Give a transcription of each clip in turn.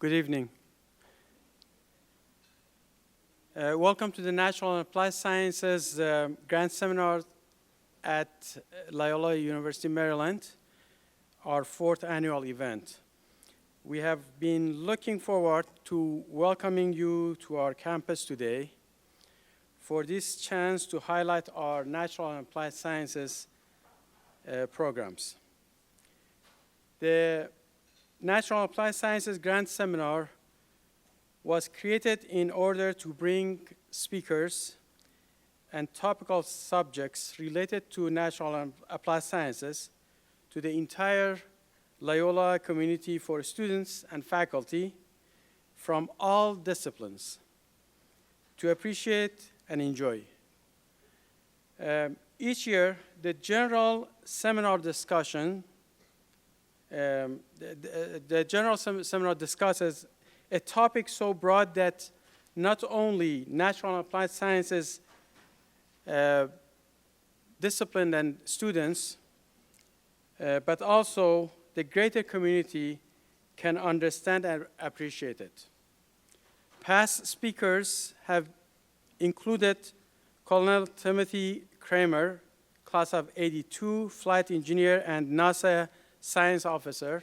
Good evening. Welcome to the Natural and Applied Sciences Grand Seminar at Loyola University Maryland, our 4th annual event. We have been looking forward to welcoming you to our campus today for this chance to highlight our natural and applied sciences programs. The Natural and Applied Sciences Grand Seminar was created in order to bring speakers and topical subjects related to natural and applied sciences to the entire Loyola community for students and faculty from all disciplines to appreciate and enjoy. Each year, the general seminar discussion seminar discusses a topic so broad that not only natural and applied sciences discipline and students, but also the greater community can understand and appreciate it. Past speakers have included Colonel Timothy Kramer, class of '82, flight engineer and NASA science officer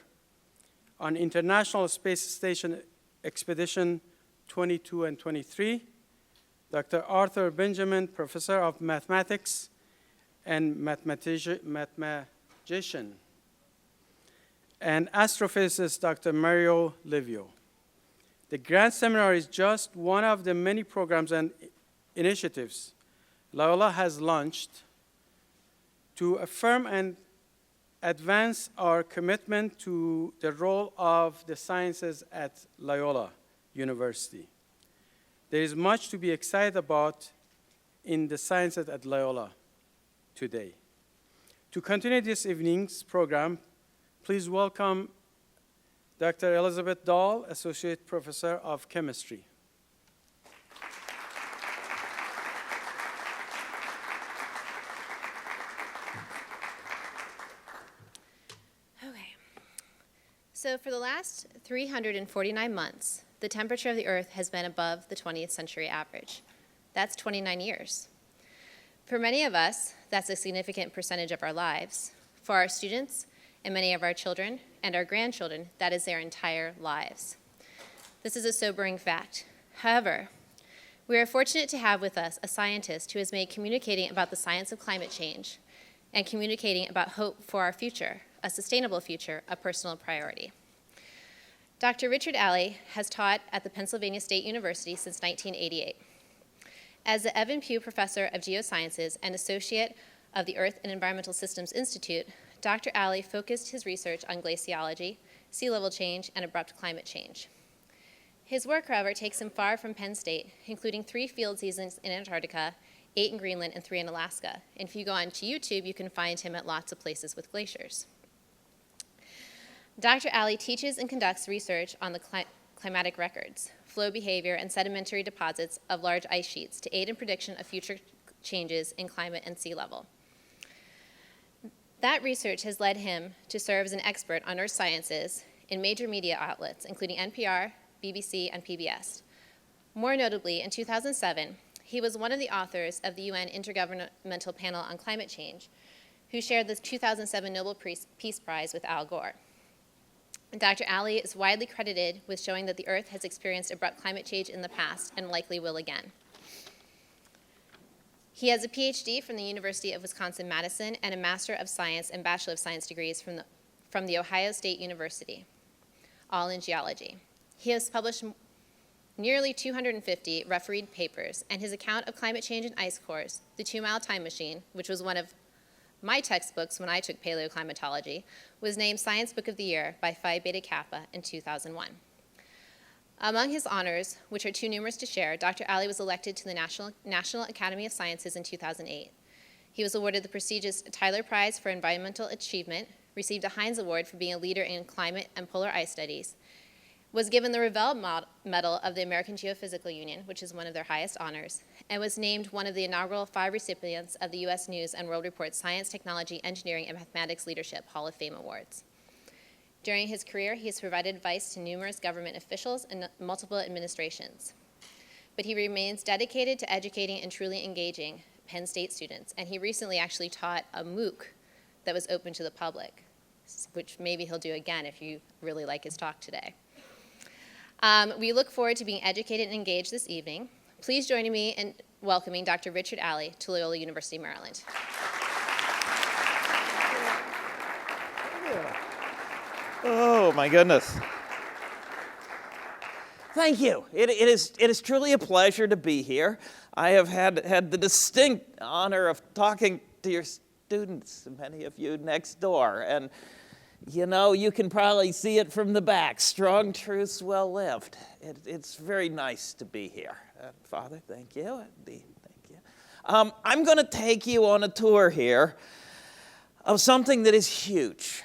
on International Space Station Expedition 22 and 23, Dr. Arthur Benjamin, professor of mathematics and mathematician, and astrophysicist Dr. Mario Livio. The Grand Seminar is just one of the many programs and initiatives Loyola has launched to affirm and advance our commitment to the role of the sciences at Loyola University. There is much to be excited about in the sciences at Loyola today. To continue this evening's program, please welcome Dr. Elizabeth Dahl, Associate Professor of Chemistry. So for the last 349 months, the temperature of the Earth has been above the 20th century average. That's 29 years. For many of us, that's a significant percentage of our lives. For our students and many of our children and our grandchildren, that is their entire lives. This is a sobering fact. However, we are fortunate to have with us a scientist who has made communicating about the science of climate change and communicating about hope for our future, a sustainable future, a personal priority. Dr. Richard Alley has taught at the Pennsylvania State University since 1988. As the Evan Pugh Professor of Geosciences and Associate of the Earth and Environmental Systems Institute, Dr. Alley focused his research on glaciology, sea level change, and abrupt climate change. His work, however, takes him far from Penn State, including 3 field seasons in Antarctica, 8 in Greenland, and 3 in Alaska. And if you go onto YouTube, you can find him at lots of places with glaciers. Dr. Alley teaches and conducts research on the climatic records, flow behavior, and sedimentary deposits of large ice sheets to aid in prediction of future changes in climate and sea level. That research has led him to serve as an expert on earth sciences in major media outlets, including NPR, BBC, and PBS. More notably, in 2007, he was one of the authors of the UN Intergovernmental Panel on Climate Change, who shared the 2007 Nobel Peace Prize with Al Gore. Dr. Alley is widely credited with showing that the Earth has experienced abrupt climate change in the past and likely will again. He has a Ph.D. from the University of Wisconsin-Madison and a Master of Science and Bachelor of Science degrees from the Ohio State University, all in geology. He has published nearly 250 refereed papers, and his account of climate change and ice cores, The 2-Mile Time Machine, which was one of my textbooks when I took paleoclimatology, was named Science Book of the Year by Phi Beta Kappa in 2001. Among his honors, which are too numerous to share, Dr. Alley was elected to the National Academy of Sciences in 2008. He was awarded the prestigious Tyler Prize for Environmental Achievement, received a Heinz Award for being a leader in climate and polar ice studies, was given the Revelle Medal of the American Geophysical Union, which is one of their highest honors, and was named one of the inaugural 5 recipients of the U.S. News and World Report Science, Technology, Engineering, and Mathematics Leadership Hall of Fame Awards. During his career, he has provided advice to numerous government officials and multiple administrations. But he remains dedicated to educating and truly engaging Penn State students, and he recently actually taught a MOOC that was open to the public, which maybe he'll do again if you really like his talk today. We look forward to being educated and engaged this evening. Please join me in welcoming Dr. Richard Alley to Loyola University Maryland. Oh, my goodness. Thank you. It is truly a pleasure to be here. I have had the distinct honor of talking to your students, many of you next door. And, you know, you can probably see it from the back. Strong truths well lived. It's very nice to be here. Father, thank you. Thank you. I'm going to take you on a tour here of something that is huge.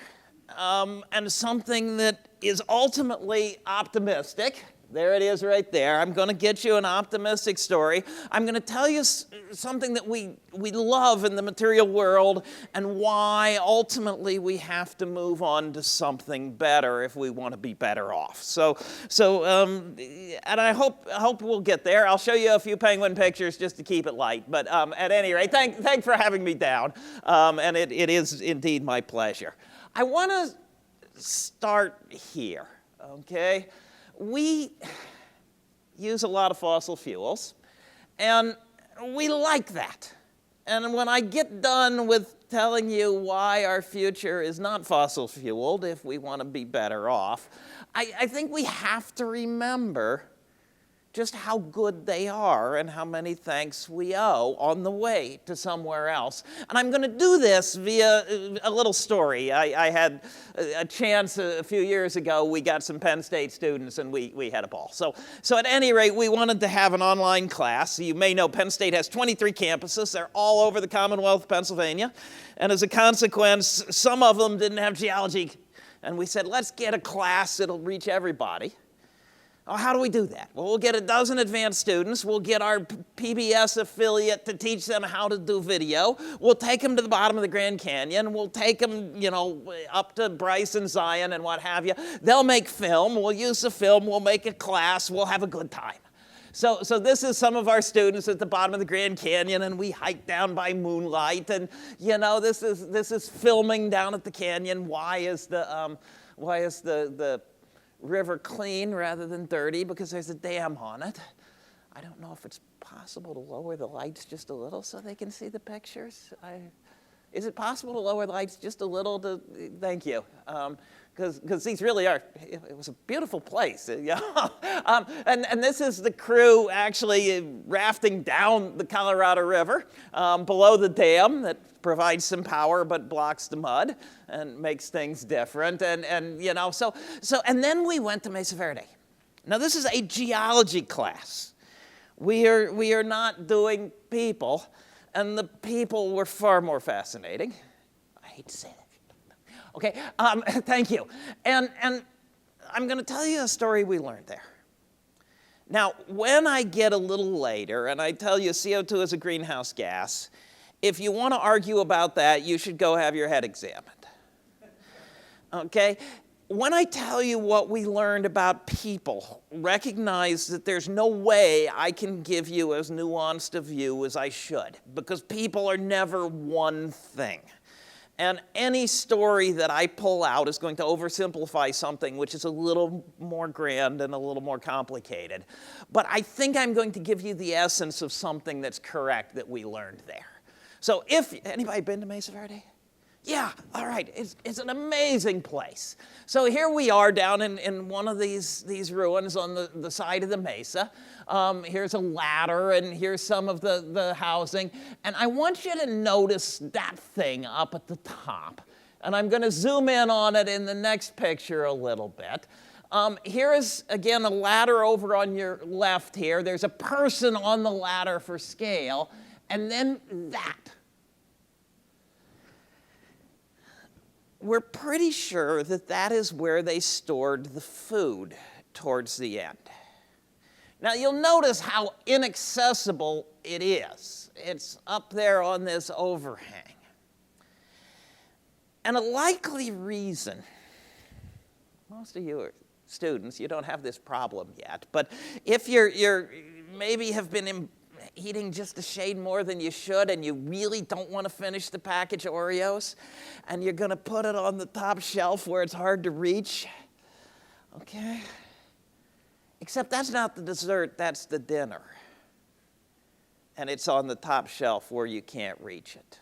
And something that is ultimately optimistic. There it is right there. I'm going to get you an optimistic story. I'm going to tell you something that we love in the material world and why ultimately we have to move on to something better if we want to be better off. And I hope we'll get there. I'll show you a few penguin pictures just to keep it light. But at any rate, thanks for having me down. And it is indeed my pleasure. I want to start here, okay? We use a lot of fossil fuels, and we like that. And when I get done with telling you why our future is not fossil fueled if we want to be better off, I think we have to remember just how good they are and how many thanks we owe on the way to somewhere else. And I'm going to do this via a little story. I had a chance a few years ago. We got some Penn State students and we had a ball. So at any rate, we wanted to have an online class. You may know Penn State has 23 campuses. They're all over the Commonwealth of Pennsylvania. And as a consequence, some of them didn't have geology. And we said, let's get a class that'll reach everybody. Oh, how do we do that? Well, we'll get a dozen advanced students. We'll get our PBS affiliate to teach them how to do video. We'll take them to the bottom of the Grand Canyon. We'll take them, up to Bryce and Zion and what have you. They'll make film. We'll use the film. We'll make a class. We'll have a good time. So this is some of our students at the bottom of the Grand Canyon, and we hike down by moonlight. And this is filming down at the canyon. Why is the river clean rather than dirty? Because there's a dam on it. I don't know if it's possible to lower the lights just a little so they can see the pictures. Is it possible to lower the lights just a little? Thank you. Because these really are, it was a beautiful place. And this is the crew actually rafting down the Colorado River below the dam that provides some power but blocks the mud and makes things different. And then we went to Mesa Verde. Now this is a geology class. We are not doing people, and the people were far more fascinating. I hate to say that. Okay, thank you. And I'm going to tell you a story we learned there. Now, when I get a little later and I tell you CO2 is a greenhouse gas, if you want to argue about that, you should go have your head examined. Okay? When I tell you what we learned about people, recognize that there's no way I can give you as nuanced a view as I should, because people are never one thing. And any story that I pull out is going to oversimplify something which is a little more grand and a little more complicated. But I think I'm going to give you the essence of something that's correct that we learned there. So anybody been to Mesa Verde? Yeah, all right, it's an amazing place. So here we are down in one of these ruins on the side of the mesa. Here's a ladder, and here's some of the housing. And I want you to notice that thing up at the top. And I'm going to zoom in on it in the next picture a little bit. Here is, again, a ladder over on your left here. There's a person on the ladder for scale. And then that. We're pretty sure that that is where they stored the food towards the end. Now, you'll notice how inaccessible it is. It's up there on this overhang. And a likely reason most of you are students, you don't have this problem yet, but if you're maybe have been eating just a shade more than you should and you really don't want to finish the package of Oreos and you're going to put it on the top shelf where it's hard to reach, okay? Except that's not the dessert, that's the dinner. And it's on the top shelf where you can't reach it.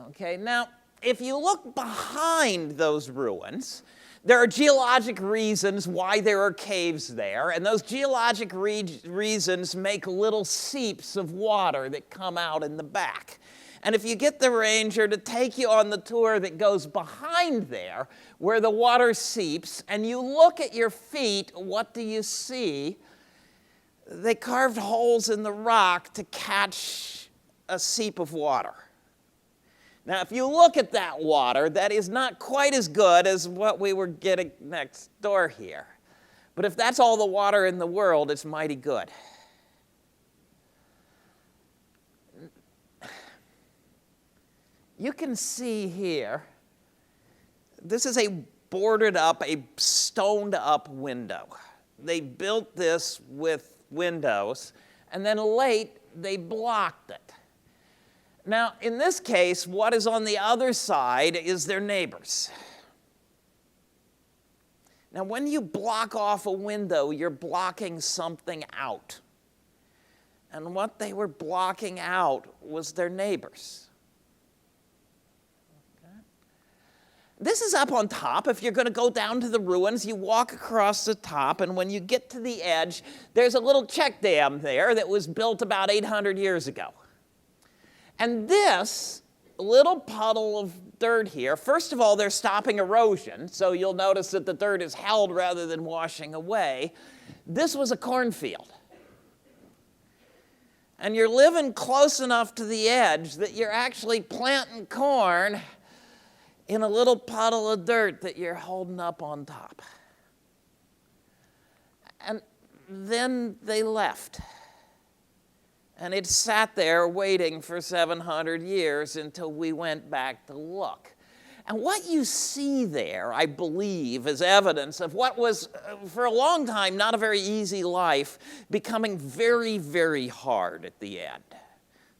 Okay, now, if you look behind those ruins, there are geologic reasons why there are caves there, and those geologic reasons make little seeps of water that come out in the back. And if you get the ranger to take you on the tour that goes behind there, where the water seeps, and you look at your feet, what do you see? They carved holes in the rock to catch a seep of water. Now, if you look at that water, that is not quite as good as what we were getting next door here. But if that's all the water in the world, it's mighty good. You can see here, this is a boarded up, a stoned up window. They built this with windows, and then late they blocked it. Now, in this case, what is on the other side is their neighbors. Now, when you block off a window, you're blocking something out. And what they were blocking out was their neighbors. Okay. This is up on top. If you're going to go down to the ruins, you walk across the top, and when you get to the edge, there's a little check dam there that was built about 800 years ago. And this little puddle of dirt here, first of all, they're stopping erosion, so you'll notice that the dirt is held rather than washing away. This was a cornfield. And you're living close enough to the edge that you're actually planting corn in a little puddle of dirt that you're holding up on top. And then they left. And it sat there waiting for 700 years until we went back to look. And what you see there, I believe, is evidence of what was, for a long time, not a very easy life, becoming very, very hard at the end.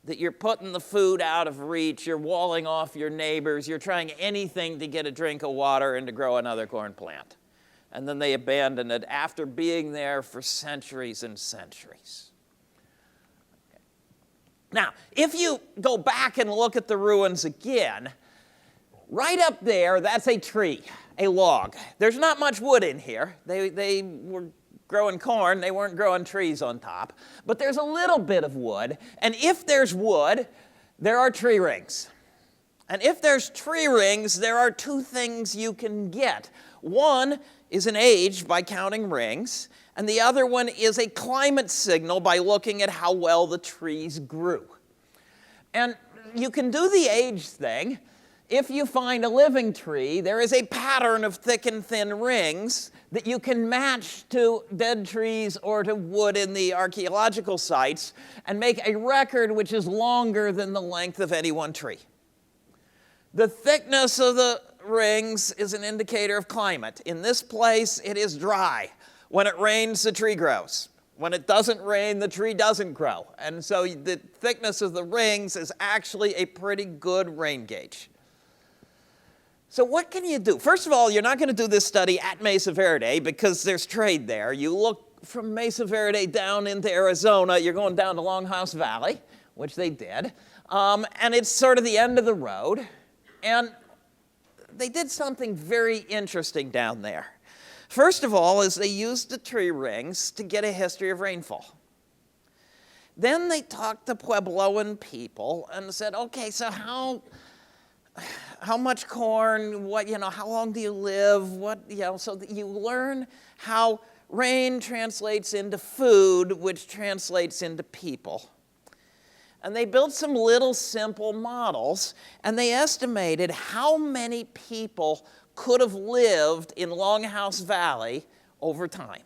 That you're putting the food out of reach, you're walling off your neighbors, you're trying anything to get a drink of water and to grow another corn plant. And then they abandon it after being there for centuries and centuries. Now, if you go back and look at the ruins again, right up there, that's a tree, a log. There's not much wood in here. They were growing corn. They weren't growing trees on top. But there's a little bit of wood. And if there's wood, there are tree rings. And if there's tree rings, there are two things you can get. One is an age by counting rings, and the other one is a climate signal by looking at how well the trees grew. And you can do the age thing. If you find a living tree, there is a pattern of thick and thin rings that you can match to dead trees or to wood in the archaeological sites and make a record which is longer than the length of any one tree. The thickness of the rings is an indicator of climate. In this place, it is dry. When it rains, the tree grows. When it doesn't rain, the tree doesn't grow. And so the thickness of the rings is actually a pretty good rain gauge. So what can you do? First of all, you're not going to do this study at Mesa Verde because there's trade there. You look from Mesa Verde down into Arizona, you're going down to Longhouse Valley, which they did. And it's sort of the end of the road. And they did something very interesting down there. First of all, is they used the tree rings to get a history of rainfall. Then they talked to Puebloan people and said, okay, so how much corn, how long do you live, so that you learn how rain translates into food, which translates into people. And they built some little simple models, and they estimated how many people could have lived in Longhouse Valley over time.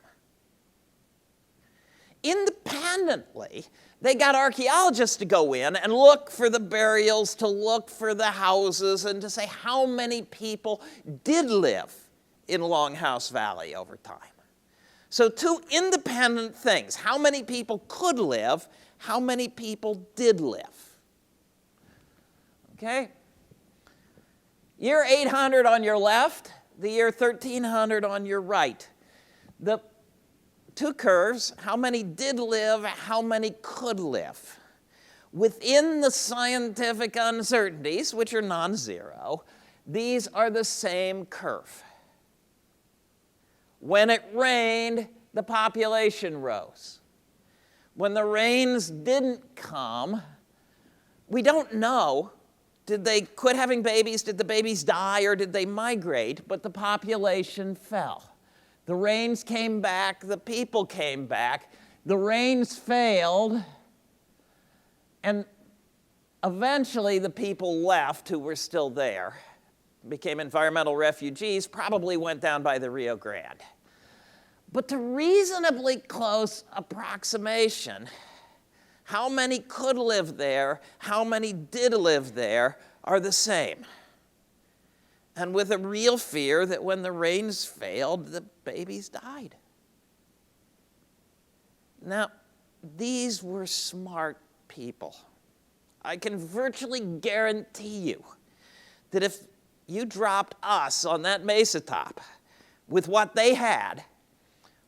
Independently, they got archaeologists to go in and look for the burials, to look for the houses, and to say how many people did live in Longhouse Valley over time. So two independent things. How many people could live? How many people did live? Okay? Year 800 on your left, the year 1300 on your right. The two curves, how many did live, how many could live. Within the scientific uncertainties, which are non-zero, these are the same curve. When it rained, the population rose. When the rains didn't come, we don't know. Did they quit having babies? Did the babies die? Or did they migrate? But the population fell. The rains came back. The people came back. The rains failed. And eventually the people left who were still there, became environmental refugees, probably went down by the Rio Grande. But to reasonably close approximation, how many could live there, how many did live there, are the same. And with a real fear that when the rains failed, the babies died. Now, these were smart people. I can virtually guarantee you that if you dropped us on that mesa top with what they had,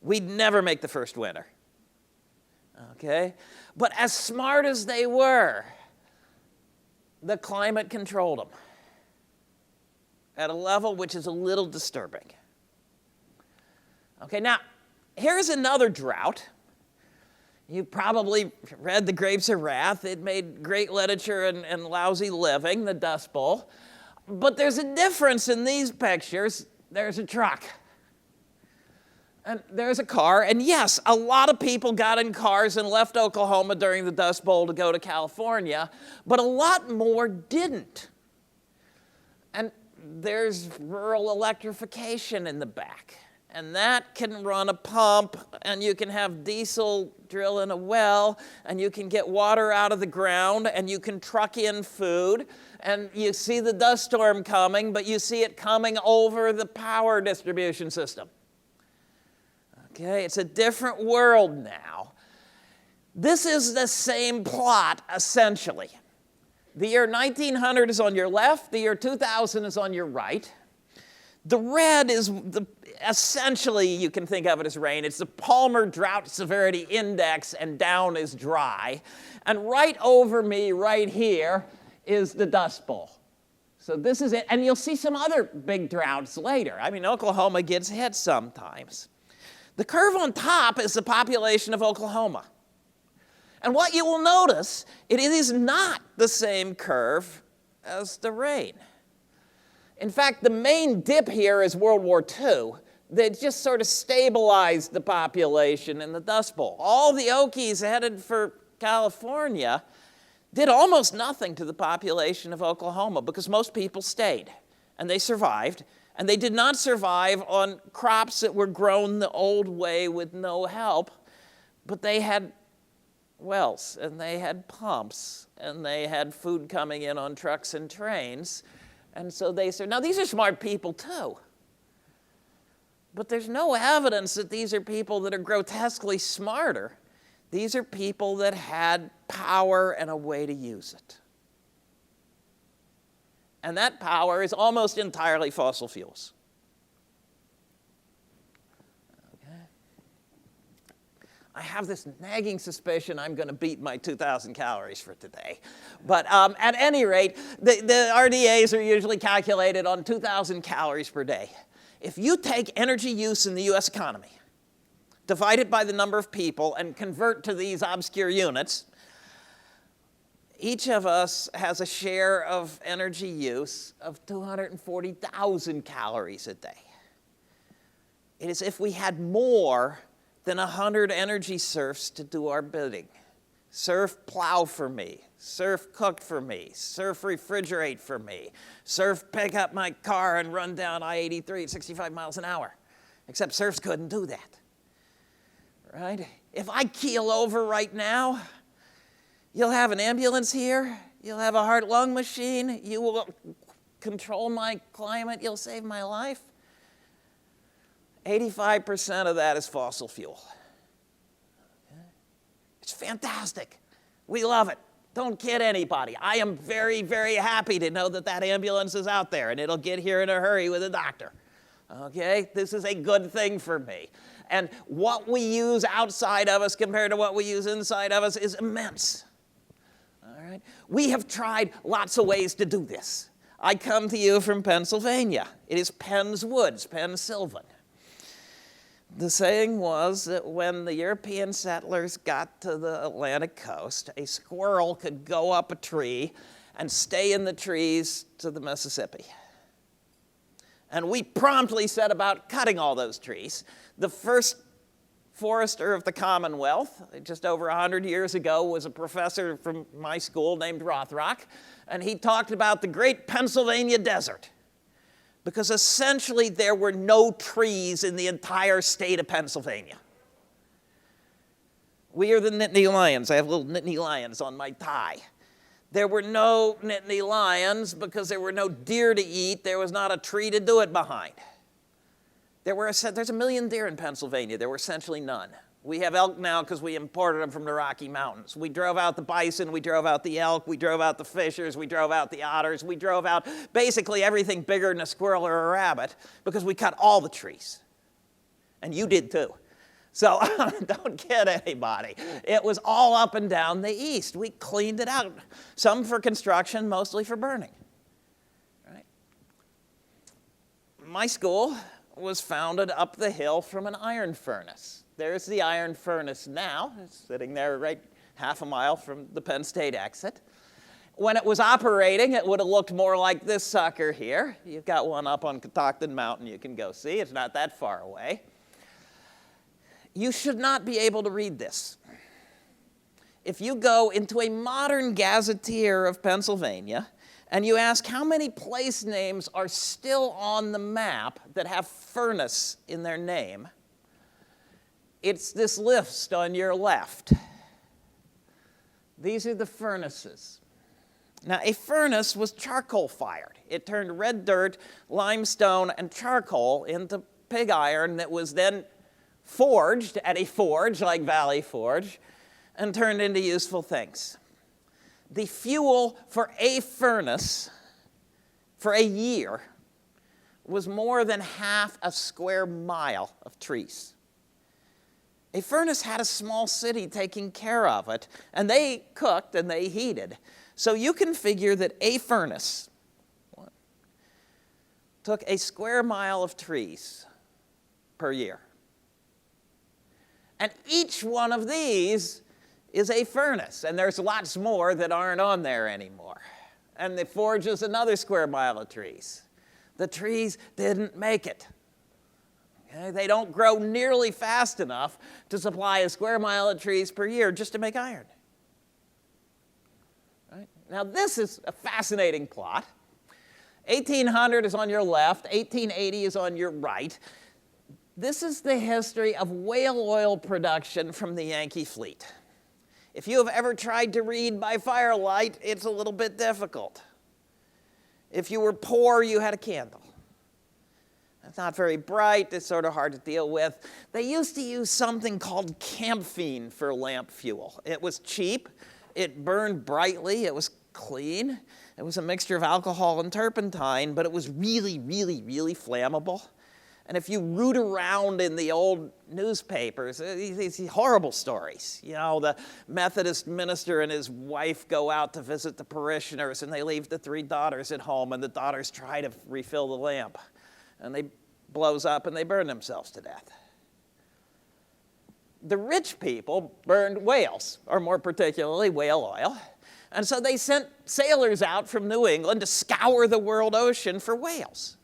we'd never make the first winter. Okay? But as smart as they were, the climate controlled them at a level which is a little disturbing. Okay, now, here's another drought. You probably read The Grapes of Wrath. It made great literature and lousy living, the Dust Bowl. But there's a difference in these pictures. There's a truck. And there's a car. And yes, a lot of people got in cars and left Oklahoma during the Dust Bowl to go to California, but a lot more didn't. And there's rural electrification in the back. And that can run a pump, and you can have diesel drill in a well, and you can get water out of the ground, and you can truck in food, and you see the dust storm coming, but you see it coming over the power distribution system. Okay, it's a different world now. This is the same plot, essentially. The year 1900 is on your left, the year 2000 is on your right. The red is essentially, you can think of it as rain. It's the Palmer Drought Severity Index, and down is dry. And right over me, right here, is the Dust Bowl. So this is it. And you'll see some other big droughts later. I mean, Oklahoma gets hit sometimes. The curve on top is the population of Oklahoma. And what you will notice, it is not the same curve as the rain. In fact, the main dip here is World War II. They just sort of stabilized the population in the Dust Bowl. All the Okies headed for California did almost nothing to the population of Oklahoma because most people stayed, and they survived. And they did not survive on crops that were grown the old way with no help, but they had wells, and they had pumps, and they had food coming in on trucks and trains. And so they said, now these are smart people too. But there's no evidence that these are people that are grotesquely smarter. These are people that had power and a way to use it. And that power is almost entirely fossil fuels. Okay. I have this nagging suspicion I'm going to beat my 2,000 calories for today. But at any rate, the RDAs are usually calculated on 2,000 calories per day. If you take energy use in the U.S. economy, divide it by the number of people, and convert to these obscure units, each of us has a share of energy use of 240,000 calories a day. It is if we had more than 100 energy serfs to do our bidding. Serf plow for me, serf cook for me, serf refrigerate for me, serf pick up my car and run down I-83 at 65 miles an hour. Except serfs couldn't do that, right? If I keel over right now, you'll have an ambulance here. You'll have a heart-lung machine. You will control my climate. You'll save my life. 85% of that is fossil fuel. It's fantastic. We love it. Don't kid anybody. I am very, very happy to know that that ambulance is out there and it'll get here in a hurry with a doctor. Okay? This is a good thing for me. And what we use outside of us compared to what we use inside of us is immense. All right? We have tried lots of ways to do this. I come to you from Pennsylvania. It is Penn's Woods, Pennsylvania. The saying was that when the European settlers got to the Atlantic coast, a squirrel could go up a tree and stay in the trees to the Mississippi. And we promptly set about cutting all those trees. The first forester of the Commonwealth, just over 100 years ago, was a professor from my school named Rothrock, and he talked about the great Pennsylvania desert, because essentially there were no trees in the entire state of Pennsylvania. We are the Nittany Lions. I have little Nittany Lions on my tie. There were no Nittany Lions because there were no deer to eat. There was not a tree to do it behind. There's a million deer in Pennsylvania. There were essentially none. We have elk now because we imported them from the Rocky Mountains. We drove out the bison, we drove out the elk, we drove out the fishers, we drove out the otters, we drove out basically everything bigger than a squirrel or a rabbit because we cut all the trees. And you did too. So don't kid anybody. It was all up and down the east. We cleaned it out. Some for construction, mostly for burning. Right? My school was founded up the hill from an iron furnace. There's the iron furnace now. It's sitting there right half a mile from the Penn State exit. When it was operating, it would have looked more like this sucker here. You've got one up on Catoctin Mountain you can go see. It's not that far away. You should not be able to read this. If you go into a modern gazetteer of Pennsylvania and you ask how many place names are still on the map that have furnace in their name, it's this list on your left. These are the furnaces. Now, a furnace was charcoal-fired. It turned red dirt, limestone, and charcoal into pig iron that was then forged at a forge like Valley Forge and turned into useful things. The fuel for a furnace for a year was more than half a square mile of trees. A furnace had a small city taking care of it, and they cooked and they heated. So you can figure that a furnace took a square mile of trees per year. And each one of these is a furnace, and there's lots more that aren't on there anymore. And the forge is another square mile of trees. The trees didn't make it. Okay? They don't grow nearly fast enough to supply a square mile of trees per year just to make iron. Right? Now this is a fascinating plot. 1800 is on your left, 1880 is on your right. This is the history of whale oil production from the Yankee fleet. If you have ever tried to read by firelight, it's a little bit difficult. If you were poor, you had a candle. It's not very bright, it's sort of hard to deal with. They used to use something called camphene for lamp fuel. It was cheap, it burned brightly, it was clean. It was a mixture of alcohol and turpentine, but it was really, really, really flammable. And if you root around in the old newspapers, these horrible stories. You know, the Methodist minister and his wife go out to visit the parishioners, and they leave the 3 daughters at home, and the daughters try to refill the lamp. And they blows up, and they burn themselves to death. The rich people burned whales, or more particularly whale oil. And so they sent sailors out from New England to scour the world ocean for whales.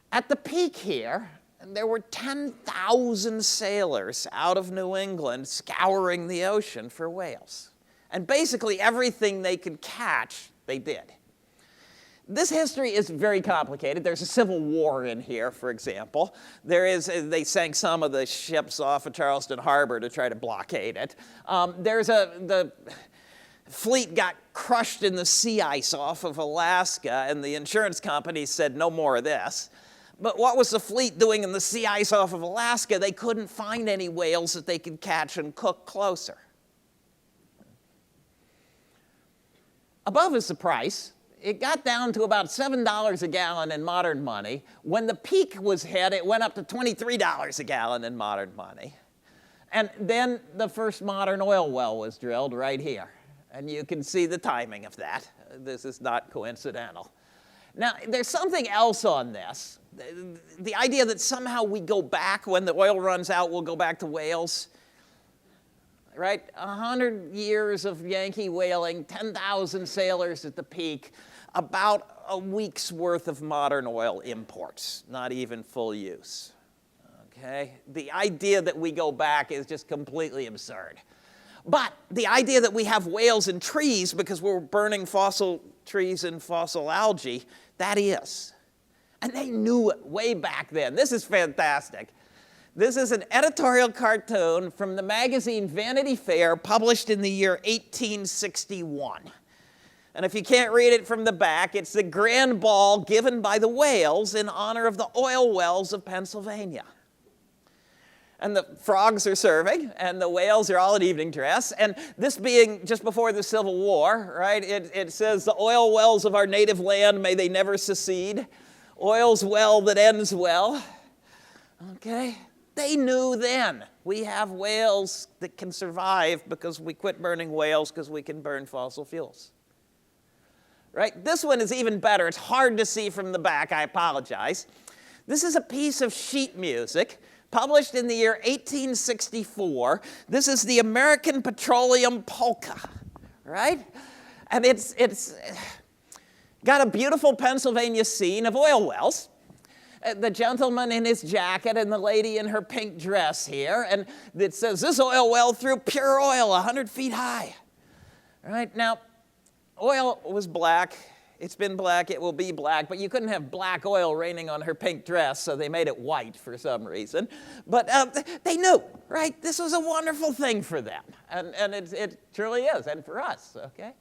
At the peak here, there were 10,000 sailors out of New England scouring the ocean for whales. And basically everything they could catch, they did. This history is very complicated. There's a civil war in here, for example. They sank some of the ships off of Charleston Harbor to try to blockade it. The fleet got crushed in the sea ice off of Alaska, and the insurance companies said, no more of this. But what was the fleet doing in the sea ice off of Alaska? They couldn't find any whales that they could catch and cook closer. Above is the price. It got down to about $7 a gallon in modern money. When the peak was hit, it went up to $23 a gallon in modern money. And then the first modern oil well was drilled right here. And you can see the timing of that. This is not coincidental. Now, there's something else on this. The idea that somehow we go back when the oil runs out, we'll go back to whales. Right? 100 years of Yankee whaling, 10,000 sailors at the peak, about a week's worth of modern oil imports, not even full use. Okay? The idea that we go back is just completely absurd. But the idea that we have whales in trees because we're burning fossil trees and fossil algae, that is. And they knew it way back then. This is fantastic. This is an editorial cartoon from the magazine Vanity Fair, published in the year 1861. And if you can't read it from the back, it's the grand ball given by the whales in honor of the oil wells of Pennsylvania. And the frogs are serving, and the whales are all in evening dress. And this being just before the Civil War, right, it says, the oil wells of our native land, may they never secede. Oil's well that ends well. Okay? They knew then we have whales that can survive because we quit burning whales because we can burn fossil fuels. Right? This one is even better. It's hard to see from the back. I apologize. This is a piece of sheet music published in the year 1864. This is the American Petroleum Polka, right? And it's got a beautiful Pennsylvania scene of oil wells. The gentleman in his jacket and the lady in her pink dress here, and it says, this oil well threw pure oil 100 feet high. All right, now, oil was black. It's been black, it will be black, but you couldn't have black oil raining on her pink dress, so they made it white for some reason. But they knew, right? This was a wonderful thing for them, and it truly is, and for us, okay?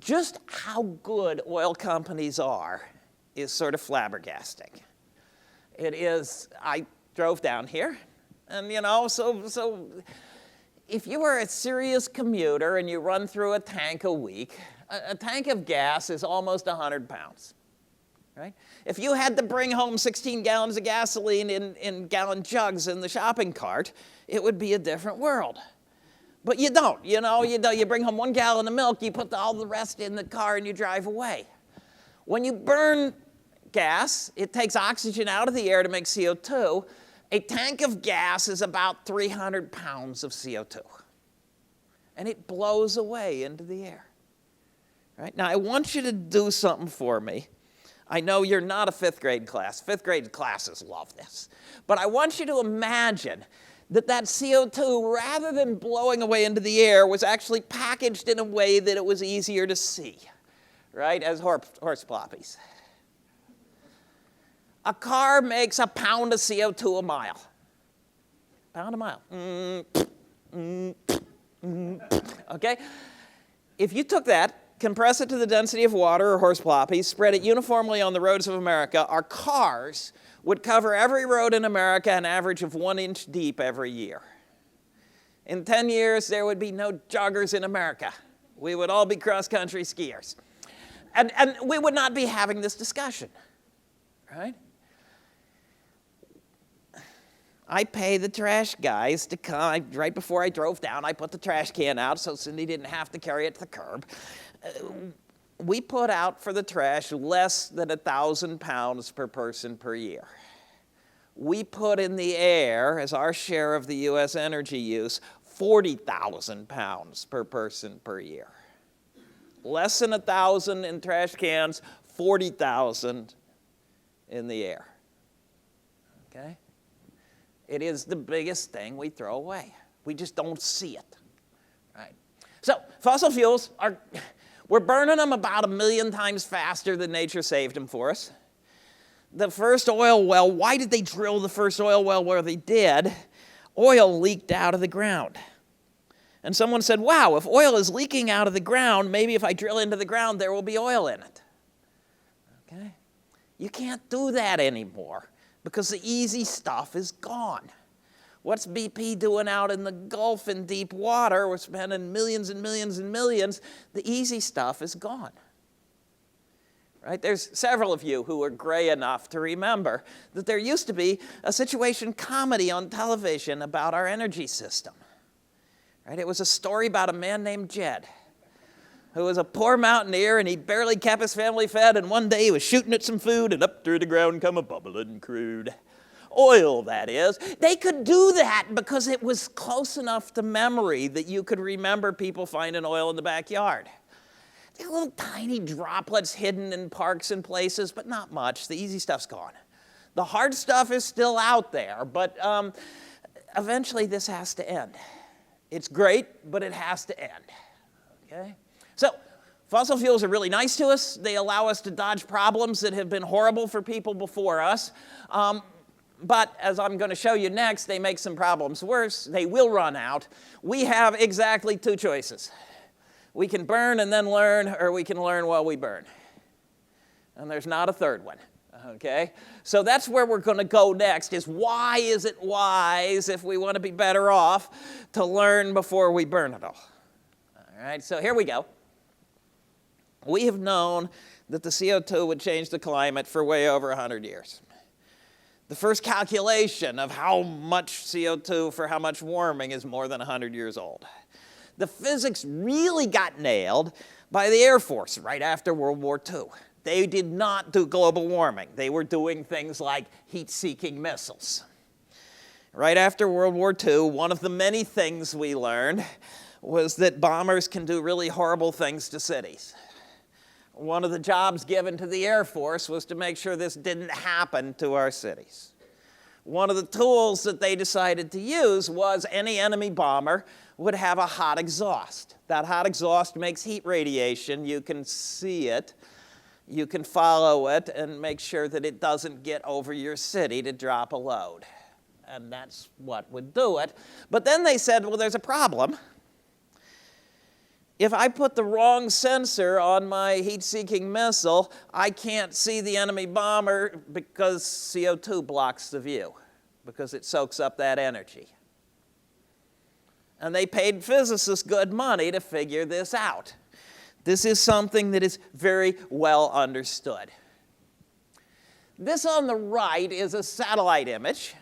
Just how good oil companies are is sort of flabbergasting. It is, I drove down here, and so if you were a serious commuter and you run through a tank a week, a tank of gas is almost 100 pounds, right? If you had to bring home 16 gallons of gasoline in gallon jugs in the shopping cart, it would be a different world. But you don't, you bring home 1 gallon of milk, you put all the rest in the car and you drive away. When you burn gas, it takes oxygen out of the air to make CO2. A tank of gas is about 300 pounds of CO2. And it blows away into the air. Right? Now, I want you to do something for me. I know you're not a fifth grade class. Fifth grade classes love this. But I want you to imagine that CO2, rather than blowing away into the air, was actually packaged in a way that it was easier to see, right, as horse ploppies. A car makes a pound of CO2 a mile. Pound a mile. Okay? If you took that, compress it to the density of water or horse ploppies, spread it uniformly on the roads of America, our cars would cover every road in America an average of 1 inch deep every year. In 10 years, there would be no joggers in America. We would all be cross-country skiers. And we would not be having this discussion, right? I pay the trash guys to come. Right before I drove down, I put the trash can out so Cindy didn't have to carry it to the curb. We put out for the trash less than 1,000 pounds per person per year. We put in the air, as our share of the U.S. energy use, 40,000 pounds per person per year. Less than 1,000 in trash cans, 40,000 in the air. Okay? It is the biggest thing we throw away. We just don't see it, right? So fossil fuels we're burning them about 1 million times faster than nature saved them for us. The first oil well, why did they drill the first oil well where they did? Oil leaked out of the ground. And someone said, wow, if oil is leaking out of the ground, maybe if I drill into the ground, there will be oil in it. Okay? You can't do that anymore because the easy stuff is gone. What's BP doing out in the Gulf in deep water? We're spending millions and millions and millions. The easy stuff is gone. Right? There's several of you who are gray enough to remember that there used to be a situation comedy on television about our energy system. Right? It was a story about a man named Jed, who was a poor mountaineer, and he barely kept his family fed, and one day he was shooting at some food, and up through the ground come a bubbling crude. Oil, that is. They could do that because it was close enough to memory that you could remember people finding oil in the backyard. There are little tiny droplets hidden in parks and places, but not much. The easy stuff's gone. The hard stuff is still out there, but eventually this has to end. It's great, but it has to end. Okay? So, fossil fuels are really nice to us. They allow us to dodge problems that have been horrible for people before us. But as I'm going to show you next, they make some problems worse. They will run out. We have exactly two choices. We can burn and then learn, or we can learn while we burn. And there's not a third one. Okay? So that's where we're going to go next, is why is it wise, if we want to be better off, to learn before we burn it all? All right, so here we go. We have known that the CO2 would change the climate for way over 100 years. The first calculation of how much CO2 for how much warming is more than 100 years old. The physics really got nailed by the Air Force right after World War II. They did not do global warming. They were doing things like heat-seeking missiles. Right after World War II, one of the many things we learned was that bombers can do really horrible things to cities. One of the jobs given to the Air Force was to make sure this didn't happen to our cities. One of the tools that they decided to use was any enemy bomber would have a hot exhaust. That hot exhaust makes heat radiation. You can see it. You can follow it and make sure that it doesn't get over your city to drop a load. And that's what would do it. But then they said, well, there's a problem. If I put the wrong sensor on my heat-seeking missile, I can't see the enemy bomber because CO2 blocks the view, because it soaks up that energy. And they paid physicists good money to figure this out. This is something that is very well understood. This on the right is a satellite image.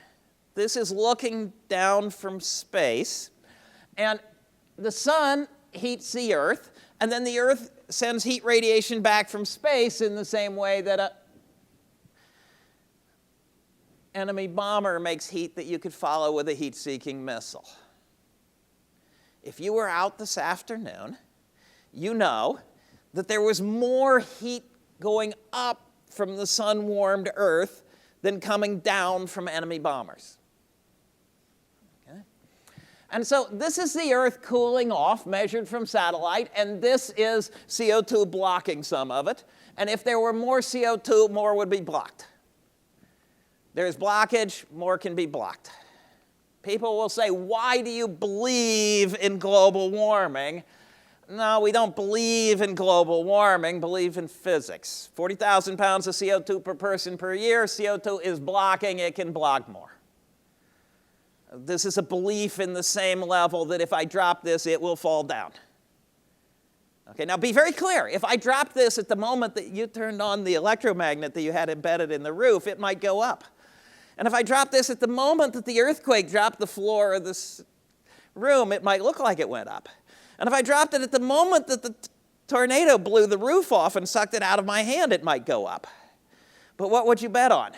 This is looking down from space. And the sun heats the Earth, and then the Earth sends heat radiation back from space in the same way that an enemy bomber makes heat that you could follow with a heat-seeking missile. If you were out this afternoon, you know that there was more heat going up from the sun-warmed Earth than coming down from enemy bombers. Okay? And so this is the Earth cooling off, measured from satellite, and this is CO2 blocking some of it. And if there were more CO2, more would be blocked. There's blockage, more can be blocked. People will say, why do you believe in global warming? No, we don't believe in global warming, believe in physics. 40,000 pounds of CO2 per person per year. CO2 is blocking, it can block more. This is a belief in the same level that if I drop this, it will fall down. Okay, now be very clear. If I drop this at the moment that you turned on the electromagnet that you had embedded in the roof, it might go up. And if I drop this at the moment that the earthquake dropped the floor of this room, it might look like it went up. And if I dropped it at the moment that the tornado blew the roof off and sucked it out of my hand, it might go up. But what would you bet on?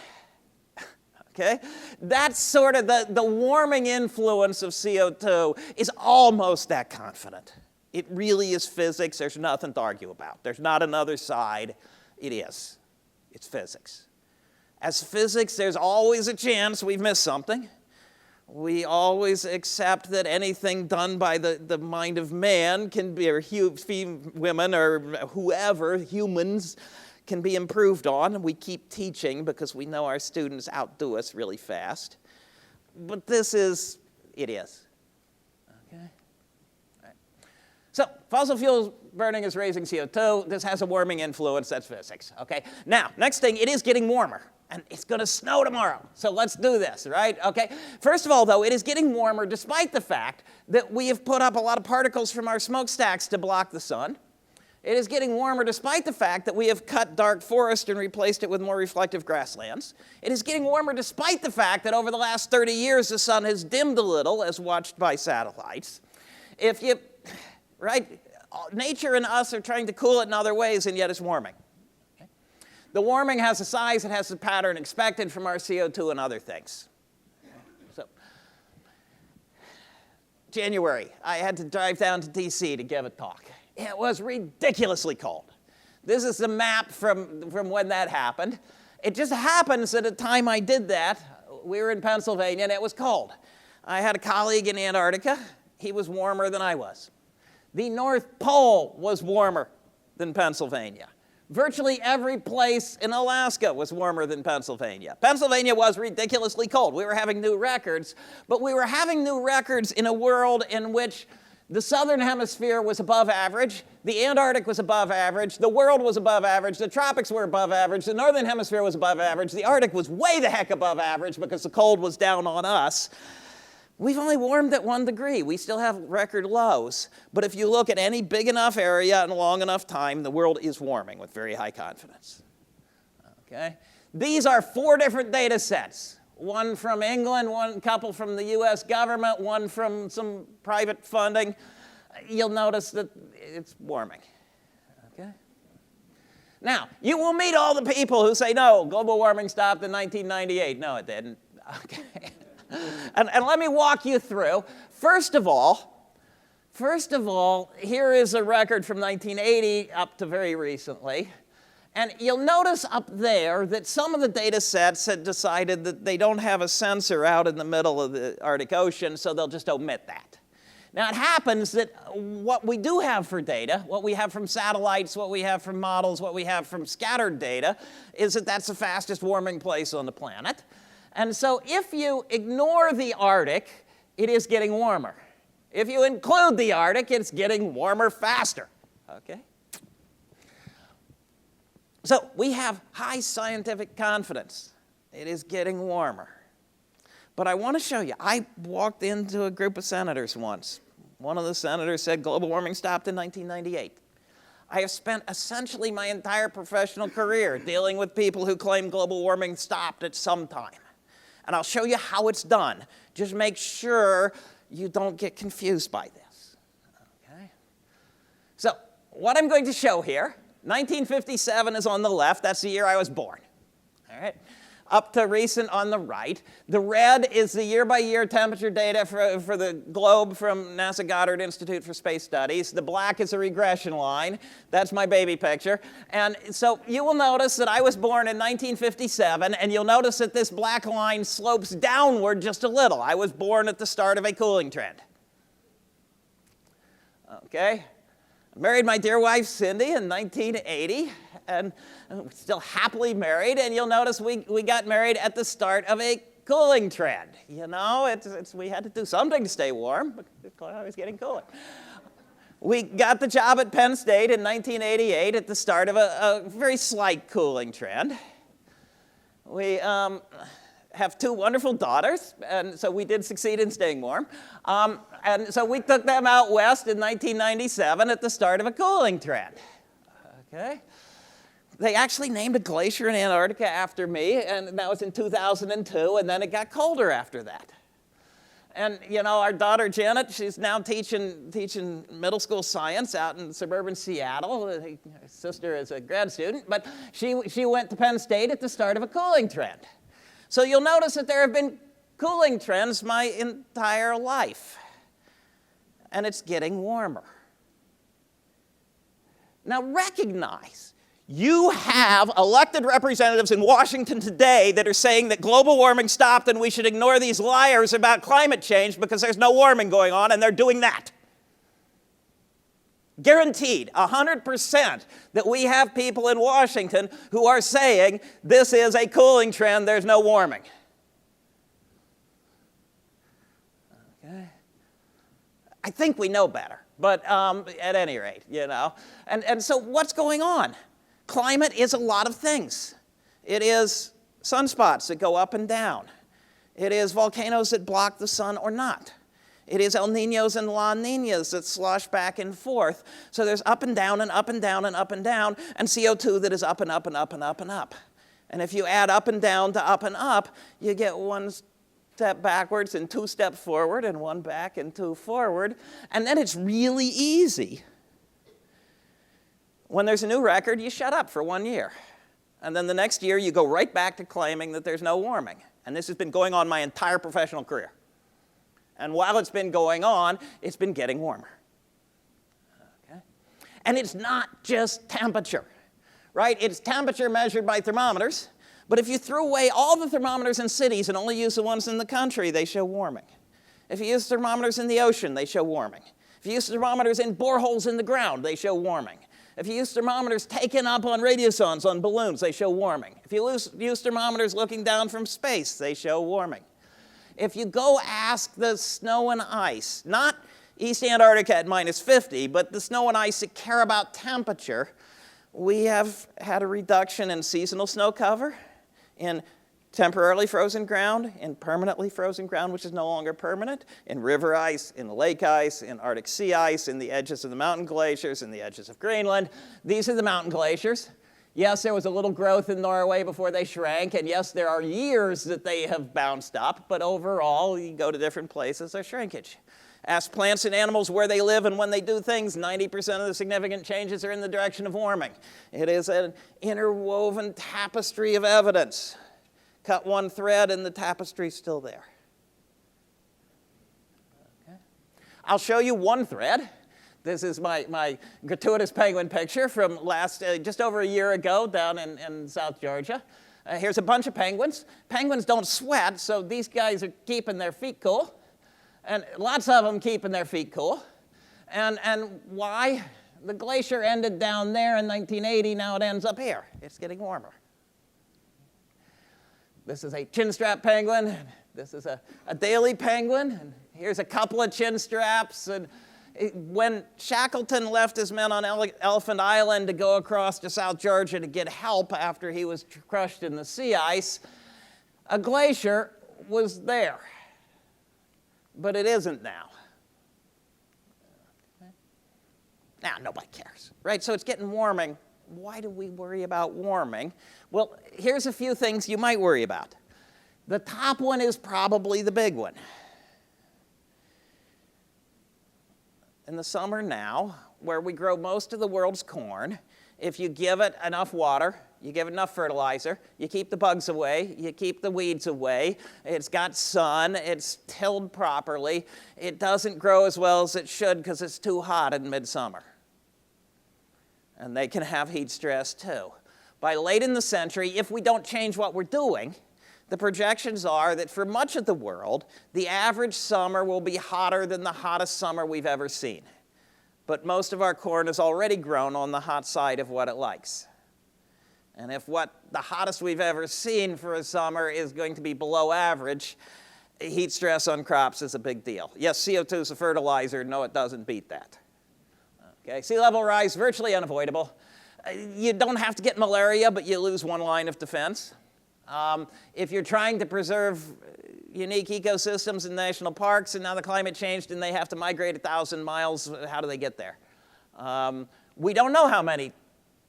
Okay? That's sort of the warming influence of CO2 is almost that confident. It really is physics. There's nothing to argue about. There's not another side. It is. It's physics. As physics, there's always a chance we've missed something. We always accept that anything done by the mind of man can be, or women or whoever, humans, can be improved on. We keep teaching because we know our students outdo us really fast. But this is, it is. Okay? All right. So fossil fuels burning is raising CO2. This has a warming influence. That's physics. Okay. Now, next thing, it is getting warmer. And it's going to snow tomorrow. So let's do this, right? Okay. First of all, though, it is getting warmer despite the fact that we have put up a lot of particles from our smokestacks to block the sun. It is getting warmer despite the fact that we have cut dark forest and replaced it with more reflective grasslands. It is getting warmer despite the fact that over the last 30 years the sun has dimmed a little as watched by satellites. Right? Nature and us are trying to cool it in other ways, and yet it's warming. The warming has a size, it has a pattern expected from our CO2 and other things. So, January, I had to drive down to DC to give a talk. It was ridiculously cold. This is the map from when that happened. It just happens that at the time I did that, we were in Pennsylvania and it was cold. I had a colleague in Antarctica. He was warmer than I was. The North Pole was warmer than Pennsylvania. Virtually every place in Alaska was warmer than Pennsylvania. Pennsylvania was ridiculously cold. We were having new records, but we were having new records in a world in which the southern hemisphere was above average, the Antarctic was above average, the world was above average, the tropics were above average, the northern hemisphere was above average, the Arctic was way the heck above average because the cold was down on us. We've only warmed at 1 degree. We still have record lows. But if you look at any big enough area and long enough time, the world is warming with very high confidence. Okay? These are 4 different data sets. One from England, one couple from the US government, one from some private funding. You'll notice that it's warming. Okay? Now, you will meet all the people who say, no, global warming stopped in 1998. No, it didn't. Okay. And let me walk you through. First of all, here is a record from 1980 up to very recently. And you'll notice up there that some of the data sets had decided that they don't have a sensor out in the middle of the Arctic Ocean, so they'll just omit that. Now, it happens that what we do have for data, what we have from satellites, what we have from models, what we have from scattered data, is that that's the fastest warming place on the planet. And so if you ignore the Arctic, it is getting warmer. If you include the Arctic, it's getting warmer faster. Okay? So we have high scientific confidence. It is getting warmer. But I want to show you, I walked into a group of senators once. One of the senators said global warming stopped in 1998. I have spent essentially my entire professional career dealing with people who claim global warming stopped at some time. And I'll show you how it's done. Just make sure you don't get confused by this. Okay? So what I'm going to show here, 1957 is on the left. That's the year I was born. All right? Up to recent on the right. The red is the year-by-year temperature data for the globe from NASA Goddard Institute for Space Studies. The black is a regression line. That's my baby picture. And so you will notice that I was born in 1957, and you'll notice that this black line slopes downward just a little. I was born at the start of a cooling trend. Okay? I married my dear wife, Cindy, in 1980. And we're still happily married, and you'll notice we got married at the start of a cooling trend. You know, we had to do something to stay warm, but I was getting cooler. We got the job at Penn State in 1988 at the start of a very slight cooling trend. We have 2 wonderful daughters, and so we did succeed in staying warm. And so we took them out west in 1997 at the start of a cooling trend. Okay? They actually named a glacier in Antarctica after me, and that was in 2002, and then it got colder after that. And, you know, our daughter Janet, she's now teaching middle school science out in suburban Seattle. Her sister is a grad student, but she went to Penn State at the start of a cooling trend. So you'll notice that there have been cooling trends my entire life, and it's getting warmer. Now recognize, you have elected representatives in Washington today that are saying that global warming stopped and we should ignore these liars about climate change because there's no warming going on, and they're doing that. Guaranteed, 100%, that we have people in Washington who are saying this is a cooling trend, there's no warming. Okay. I think we know better. But at any rate, you know. And so what's going on? Climate is a lot of things. It is sunspots that go up and down. It is volcanoes that block the sun or not. It is El Niños and La Niñas that slosh back and forth. So there's up and down and up and down and up and down, and CO2 that is up and up and up and up and up. And if you add up and down to up and up, you get one step backwards and two steps forward and one back and two forward. And then it's really easy. When there's a new record, you shut up for 1 year. And then the next year, you go right back to claiming that there's no warming. And this has been going on my entire professional career. And while it's been going on, it's been getting warmer. Okay? And it's not just temperature, right? It's temperature measured by thermometers. But if you threw away all the thermometers in cities and only use the ones in the country, they show warming. If you use thermometers in the ocean, they show warming. If you use thermometers in boreholes in the ground, they show warming. If you use thermometers taken up on radiosondes on balloons, they show warming. If you use thermometers looking down from space, they show warming. If you go ask the snow and ice, not East Antarctica at -50, but the snow and ice that care about temperature, we have had a reduction in seasonal snow cover, in temporarily frozen ground, in permanently frozen ground, which is no longer permanent, in river ice, in lake ice, in Arctic sea ice, in the edges of the mountain glaciers, in the edges of Greenland. These are the mountain glaciers. Yes, there was a little growth in Norway before they shrank, and yes, there are years that they have bounced up, but overall, you go to different places, there's shrinkage. Ask plants and animals where they live and when they do things, 90% of the significant changes are in the direction of warming. It is an interwoven tapestry of evidence. Cut one thread and the tapestry's still there. Okay. I'll show you one thread. This is my gratuitous penguin picture from just over a year ago down in South Georgia. Here's a bunch of penguins. Penguins don't sweat, so these guys are keeping their feet cool. And lots of them keeping their feet cool. And why? The glacier ended down there in 1980, now it ends up here. It's getting warmer. This is a chinstrap penguin. This is a Adelie penguin. And here's a couple of chin straps. And when Shackleton left his men on Elephant Island to go across to South Georgia to get help after he was crushed in the sea ice, a glacier was there. But it isn't now. Now, nobody cares, right? So it's getting warming. Why do we worry about warming? Well, here's a few things you might worry about. The top one is probably the big one. In the summer now, where we grow most of the world's corn, if you give it enough water, you give it enough fertilizer, you keep the bugs away, you keep the weeds away, it's got sun, it's tilled properly, it doesn't grow as well as it should because it's too hot in midsummer. And they can have heat stress too. By late in the century, if we don't change what we're doing, the projections are that for much of the world, the average summer will be hotter than the hottest summer we've ever seen. But most of our corn is already grown on the hot side of what it likes. And if what the hottest we've ever seen for a summer is going to be below average, heat stress on crops is a big deal. Yes, CO2 is a fertilizer. No, it doesn't beat that. Okay, sea level rise, virtually unavoidable. You don't have to get malaria, but you lose one line of defense. If you're trying to preserve unique ecosystems in national parks and now the climate changed and they have to migrate 1,000 miles, how do they get there? We don't know how many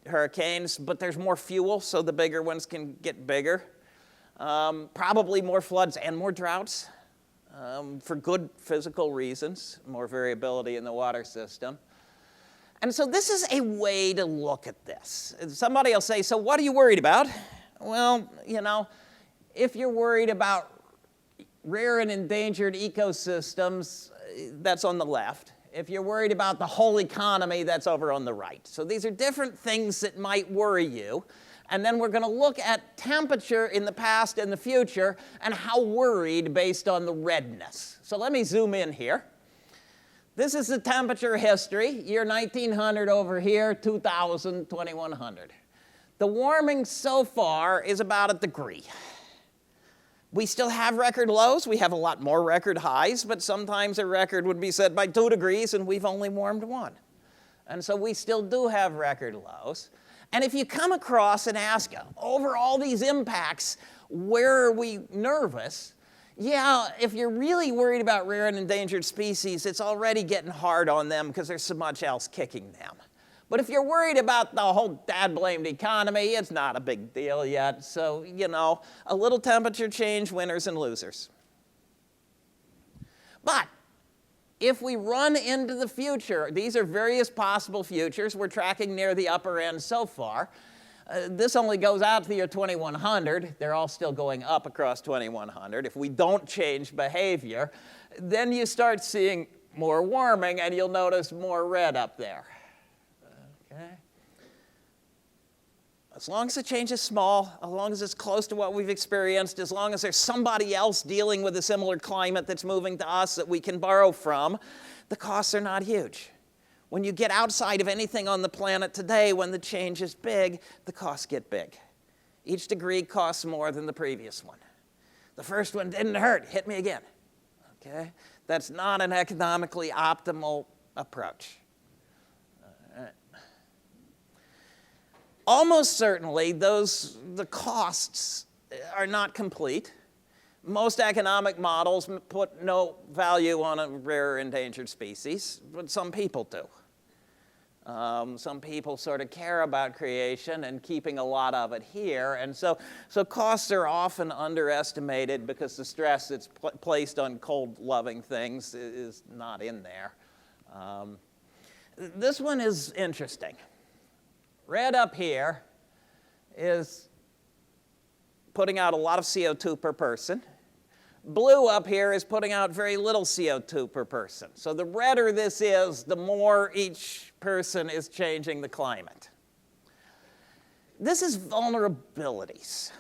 hurricanes, but there's more fuel, so the bigger ones can get bigger. Probably more floods and more droughts for good physical reasons, more variability in the water system. And so this is a way to look at this. Somebody will say, so what are you worried about? Well, you know, if you're worried about rare and endangered ecosystems, that's on the left. If you're worried about the whole economy, that's over on the right. So these are different things that might worry you. And then we're going to look at temperature in the past and the future and how worried based on the redness. So let me zoom in here. This is the temperature history, year 1900 over here, 2000, 2100. The warming so far is about 1 degree. We still have record lows. We have a lot more record highs, but sometimes a record would be set by 2 degrees and we've only warmed 1. And so we still do have record lows. And if you come across and ask, over all these impacts, where are we nervous? Yeah, if you're really worried about rare and endangered species, it's already getting hard on them because there's so much else kicking them. But if you're worried about the whole dad-blamed economy, it's not a big deal yet. So, you know, a little temperature change, winners and losers. But if we run into the future, these are various possible futures. We're tracking near the upper end so far. This only goes out to the year 2100. They're all still going up across 2100. If we don't change behavior, then you start seeing more warming, and you'll notice more red up there. Okay? As long as the change is small, as long as it's close to what we've experienced, as long as there's somebody else dealing with a similar climate that's moving to us that we can borrow from, the costs are not huge. When you get outside of anything on the planet today, when the change is big, the costs get big. Each degree costs more than the previous one. The first one didn't hurt, hit me again. Okay? That's not an economically optimal approach. Almost certainly, the costs are not complete. Most economic models put no value on a rare or endangered species, but some people do. Some people sort of care about creation and keeping a lot of it here, and so costs are often underestimated because the stress that's placed on cold-loving things is not in there. This one is interesting. Red up here is putting out a lot of CO2 per person. Blue up here is putting out very little CO2 per person. So the redder this is, the more each person is changing the climate. This is vulnerabilities,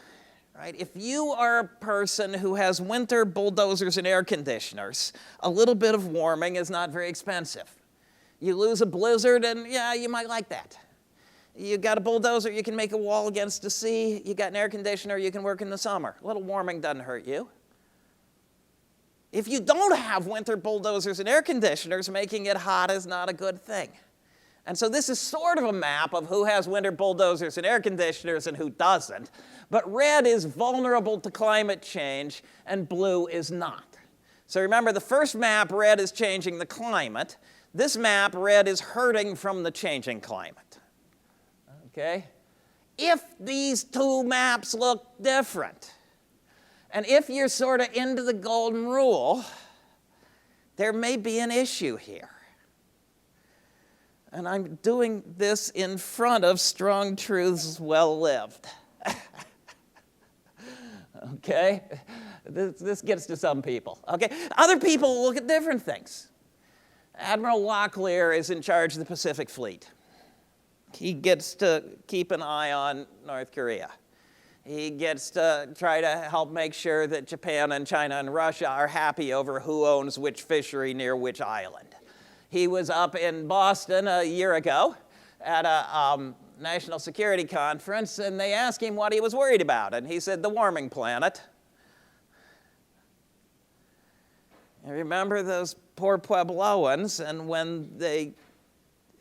right? If you are a person who has winter bulldozers and air conditioners, a little bit of warming is not very expensive. You lose a blizzard and yeah, you might like that. You got a bulldozer, you can make a wall against the sea. You got an air conditioner, you can work in the summer. A little warming doesn't hurt you. If you don't have winter bulldozers and air conditioners, making it hot is not a good thing. And so this is sort of a map of who has winter bulldozers and air conditioners and who doesn't. But red is vulnerable to climate change and blue is not. So remember, the first map, red is changing the climate. This map, red is hurting from the changing climate. Okay? If these two maps look different, and if you're sort of into the golden rule, there may be an issue here. And I'm doing this in front of Strong Truths Well Lived. Okay? This gets to some people. Okay? Other people look at different things. Admiral Locklear is in charge of the Pacific Fleet. He gets to keep an eye on North Korea. He gets to try to help make sure that Japan and China and Russia are happy over who owns which fishery near which island. He was up in Boston a year ago at a national security conference, and they asked him what he was worried about, and he said, the warming planet. You remember those poor Puebloans, and when they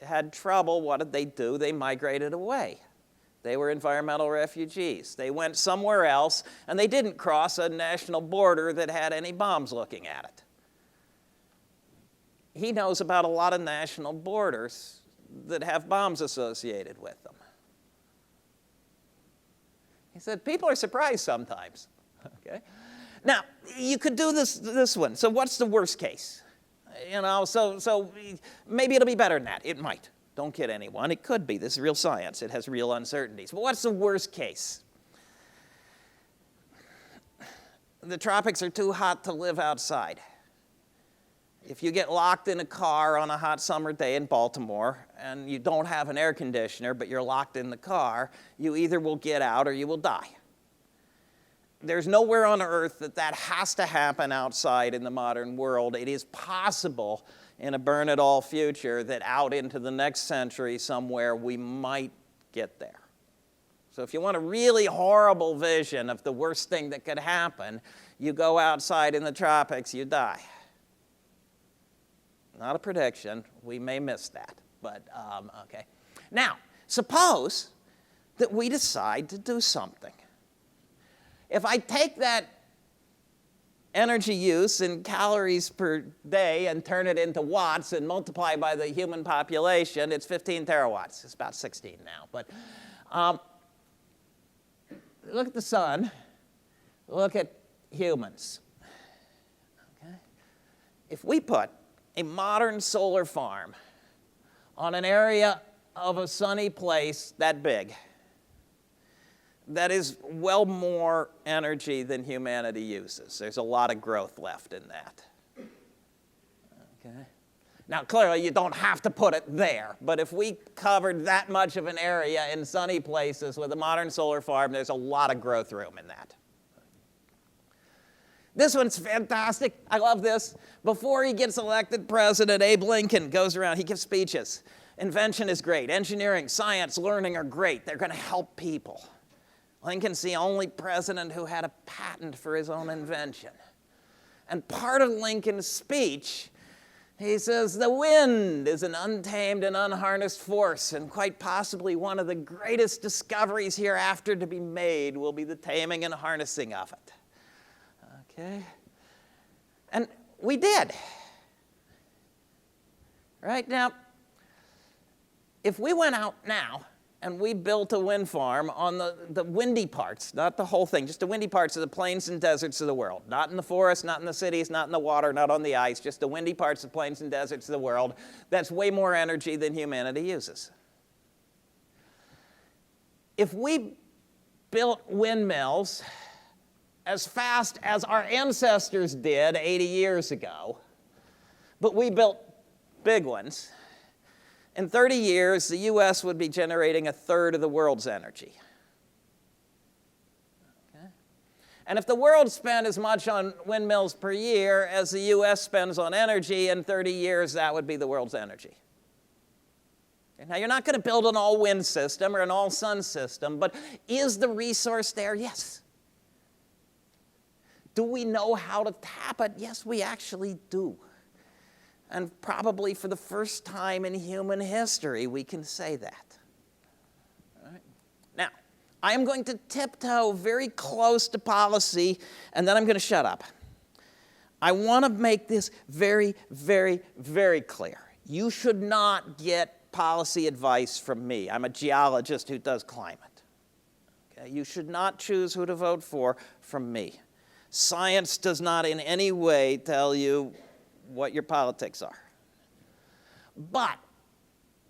had trouble, what did they do? They migrated away. They were environmental refugees. They went somewhere else, and they didn't cross a national border that had any bombs looking at it. He knows about a lot of national borders that have bombs associated with them. He said, people are surprised sometimes. Okay? Now, you could do this one. So what's the worst case? You know, so maybe it'll be better than that. It might. Don't kid anyone. It could be. This is real science. It has real uncertainties. But what's the worst case? The tropics are too hot to live outside. If you get locked in a car on a hot summer day in Baltimore and you don't have an air conditioner, but you're locked in the car, you either will get out or you will die. There's nowhere on earth that has to happen outside in the modern world. It is possible in a burn-it-all future that out into the next century somewhere we might get there. So if you want a really horrible vision of the worst thing that could happen, you go outside in the tropics, you die. Not a prediction. We may miss that, but okay. Now, suppose that we decide to do something. If I take that energy use in calories per day and turn it into watts and multiply by the human population, it's 15 terawatts. It's about 16 now. But look at the sun. Look at humans. Okay? If we put a modern solar farm on an area of a sunny place that big, that is well more energy than humanity uses. There's a lot of growth left in that. Okay? Now, clearly, you don't have to put it there, but if we covered that much of an area in sunny places with a modern solar farm, there's a lot of growth room in that. This one's fantastic. I love this. Before he gets elected president, Abe Lincoln goes around. He gives speeches. Invention is great. Engineering, science, learning are great. They're going to help people. Lincoln's the only president who had a patent for his own invention. And part of Lincoln's speech, he says, the wind is an untamed and unharnessed force, and quite possibly one of the greatest discoveries hereafter to be made will be the taming and harnessing of it. Okay? And we did. Right now, if we went out now and we built a wind farm on the windy parts, not the whole thing, just the windy parts of the plains and deserts of the world, not in the forests, not in the cities, not in the water, not on the ice, just the windy parts of the plains and deserts of the world, that's way more energy than humanity uses. If we built windmills as fast as our ancestors did 80 years ago, but we built big ones, in 30 years, the U.S. would be generating 1/3 of the world's energy. Okay? And if the world spent as much on windmills per year as the U.S. spends on energy, in 30 years, that would be the world's energy. Okay? Now, you're not going to build an all-wind system or an all-sun system, but is the resource there? Yes. Do we know how to tap it? Yes, we actually do. And probably for the first time in human history, we can say that. All right. Now, I am going to tiptoe very close to policy, and then I'm going to shut up. I want to make this very, very, very clear. You should not get policy advice from me. I'm a geologist who does climate. Okay? You should not choose who to vote for from me. Science does not in any way tell you what your politics are. But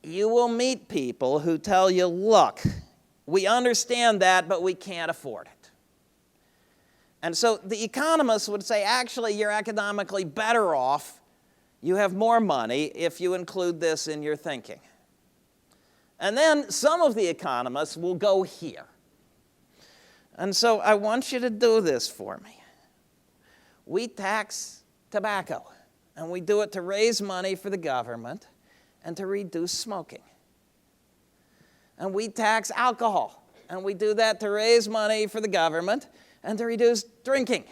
you will meet people who tell you, look, we understand that, but we can't afford it. And so the economists would say, actually, you're economically better off, you have more money if you include this in your thinking. And then some of the economists will go here. And so I want you to do this for me. We tax tobacco. And we do it to raise money for the government and to reduce smoking. And we tax alcohol. And we do that to raise money for the government and to reduce drinking.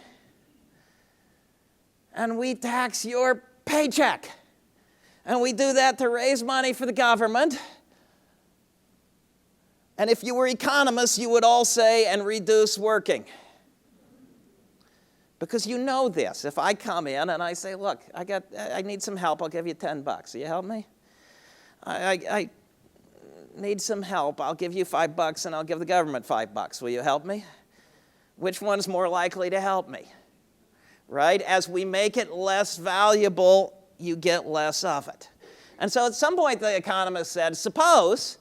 And we tax your paycheck. And we do that to raise money for the government. And if you were economists, you would all say, and reduce working. Because you know this. If I come in and I say, look, I need some help, I'll give you $10. Will you help me? I need some help, I'll give you $5 and I'll give the government $5. Will you help me? Which one's more likely to help me? Right? As we make it less valuable, you get less of it. And so at some point the economist said, suppose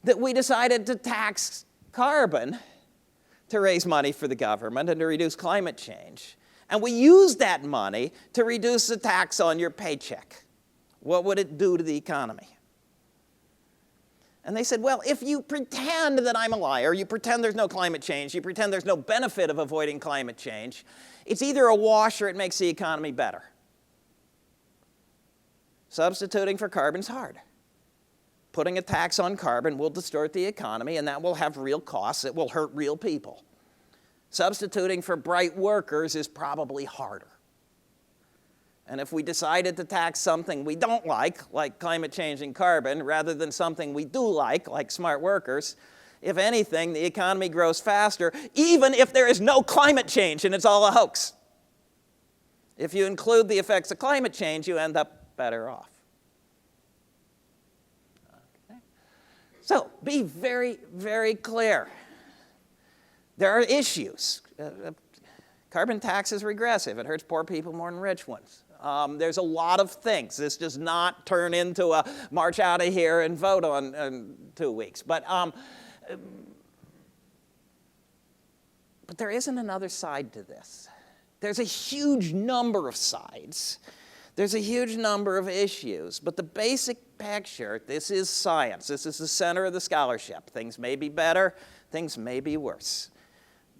that we decided to tax carbon to raise money for the government and to reduce climate change. And we use that money to reduce the tax on your paycheck. What would it do to the economy? And they said, well, if you pretend that I'm a liar, you pretend there's no climate change, you pretend there's no benefit of avoiding climate change, it's either a wash or it makes the economy better. Substituting for carbon's hard. putting a tax on carbon will distort the economy, and that will have real costs. It will hurt real people. Substituting for bright workers is probably harder. And if we decided to tax something we don't like climate change and carbon, rather than something we do like smart workers, if anything, the economy grows faster, even if there is no climate change and it's all a hoax. If you include the effects of climate change, you end up better off. Okay. So be very, very clear. There are issues. Carbon tax is regressive. It hurts poor people more than rich ones. There's a lot of things. This does not turn into a march out of here and vote on in 2 weeks. But there isn't another side to this. There's a huge number of sides. There's a huge number of issues. But the basic picture, this is science. This is the center of the scholarship. Things may be better. Things may be worse.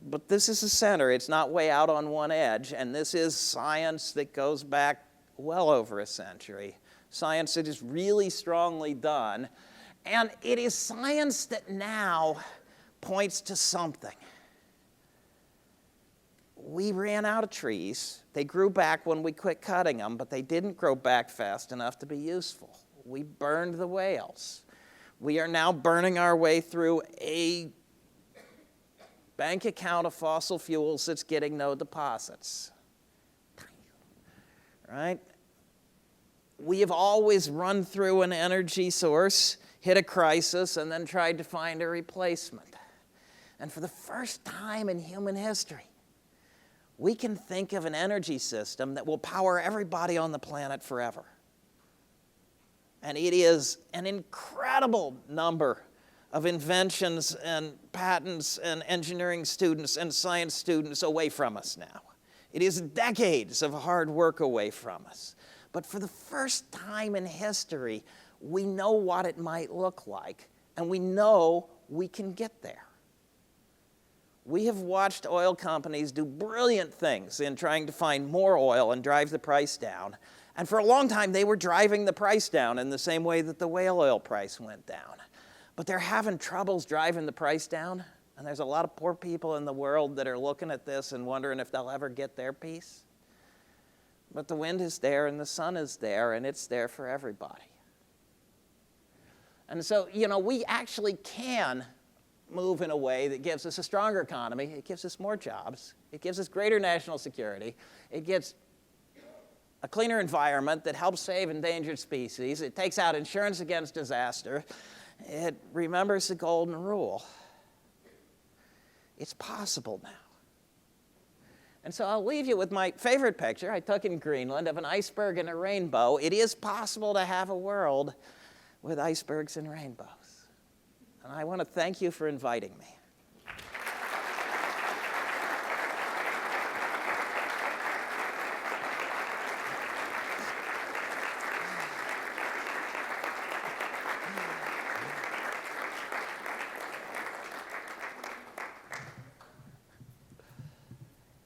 But this is the center. It's not way out on one edge. And this is science that goes back well over a century. Science that is really strongly done. And it is science that now points to something. We ran out of trees. They grew back when we quit cutting them, but they didn't grow back fast enough to be useful. We burned the whales. We are now burning our way through a bank account of fossil fuels that's getting no deposits. Right? We have always run through an energy source, hit a crisis, and then tried to find a replacement. And for the first time in human history, we can think of an energy system that will power everybody on the planet forever. And it is an incredible number of inventions and patents and engineering students and science students away from us now. It is decades of hard work away from us. But for the first time in history, we know what it might look like, and we know we can get there. We have watched oil companies do brilliant things in trying to find more oil and drive the price down. And for a long time, they were driving the price down in the same way that the whale oil price went down. But they're having troubles driving the price down, and there's a lot of poor people in the world that are looking at this and wondering if they'll ever get their piece. But the wind is there, and the sun is there, and it's there for everybody. And so, we actually can move in a way that gives us a stronger economy. It gives us more jobs. It gives us greater national security. It gives a cleaner environment that helps save endangered species. It takes out insurance against disaster. It remembers the golden rule. It's possible now. And so I'll leave you with my favorite picture I took in Greenland of an iceberg and a rainbow. It is possible to have a world with icebergs and rainbows. And I want to thank you for inviting me.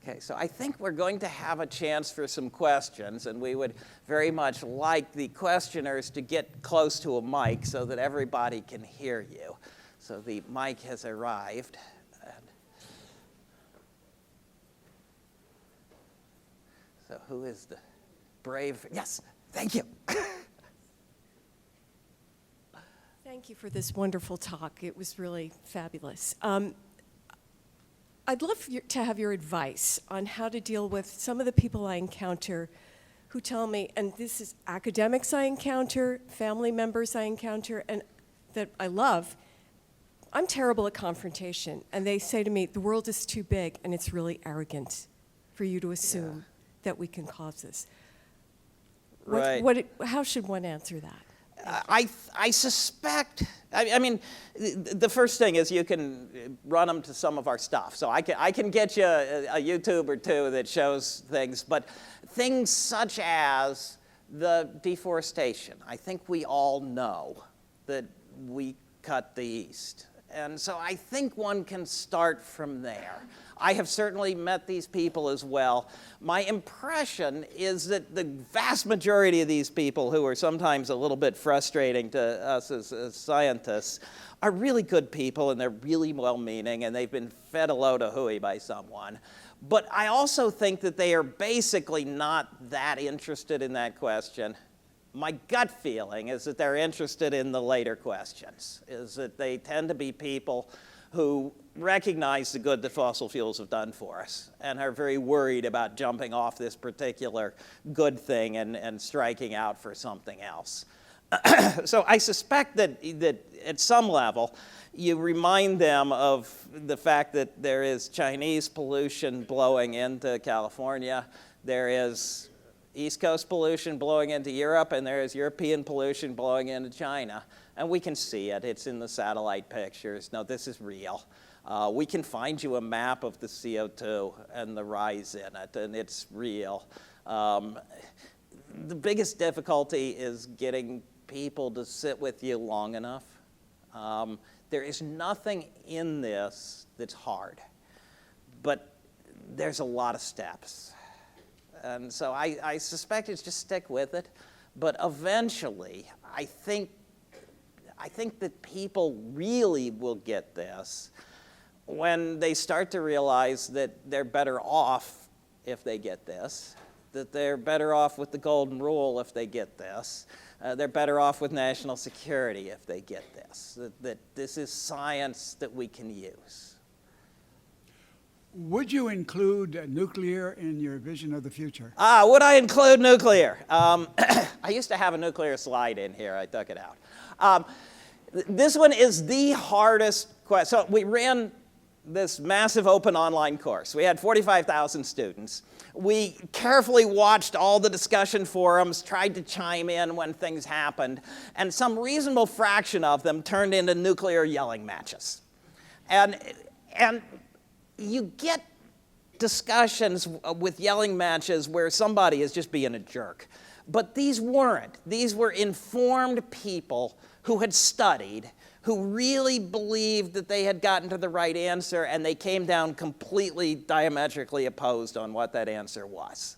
Okay, so I think we're going to have a chance for some questions, and we would very much like the questioners to get close to a mic so that everybody can hear you. So the mic has arrived. So who is the brave? Yes, thank you. Thank you for this wonderful talk. It was really fabulous. I'd love to have your advice on how to deal with some of the people I encounter who tell me, and this is academics I encounter, family members I encounter, and that I love, I'm terrible at confrontation. And they say to me, the world is too big and it's really arrogant for you to assume that we can cause this. Right. How should one answer that? I suspect, I mean, the first thing is you can run them to some of our stuff. So I can get you a YouTube or two that shows things, but things such as the deforestation. I think we all know that we cut the east. And so I think one can start from there. I have certainly met these people as well. My impression is that the vast majority of these people, who are sometimes a little bit frustrating to us as scientists, are really good people, and they're really well-meaning, and they've been fed a load of hooey by someone. But I also think that they are basically not that interested in that question. My gut feeling is that they're interested in the later questions, is that they tend to be people who recognize the good that fossil fuels have done for us and are very worried about jumping off this particular good thing and striking out for something else. So I suspect that at some level, you remind them of the fact that there is Chinese pollution blowing into California, there is East Coast pollution blowing into Europe, and there is European pollution blowing into China. And we can see it. It's in the satellite pictures. No, this is real. We can find you a map of the CO2 and the rise in it, and it's real. The biggest difficulty is getting people to sit with you long enough. There is nothing in this that's hard, but there's a lot of steps. And so I suspect it's just stick with it. But eventually, I think that people really will get this when they start to realize that they're better off if they get this, that they're better off with the golden rule if they get this, they're better off with national security if they get this, that this is science that we can use. Would you include nuclear in your vision of the future? Would I include nuclear? I used to have a nuclear slide in here. I took it out. This one is the hardest question. So we ran this massive open online course. We had 45,000 students. We carefully watched all the discussion forums, tried to chime in when things happened, and some reasonable fraction of them turned into nuclear yelling matches. And you get discussions with yelling matches where somebody is just being a jerk. But these weren't. These were informed people who had studied, who really believed that they had gotten to the right answer, and they came down completely diametrically opposed on what that answer was.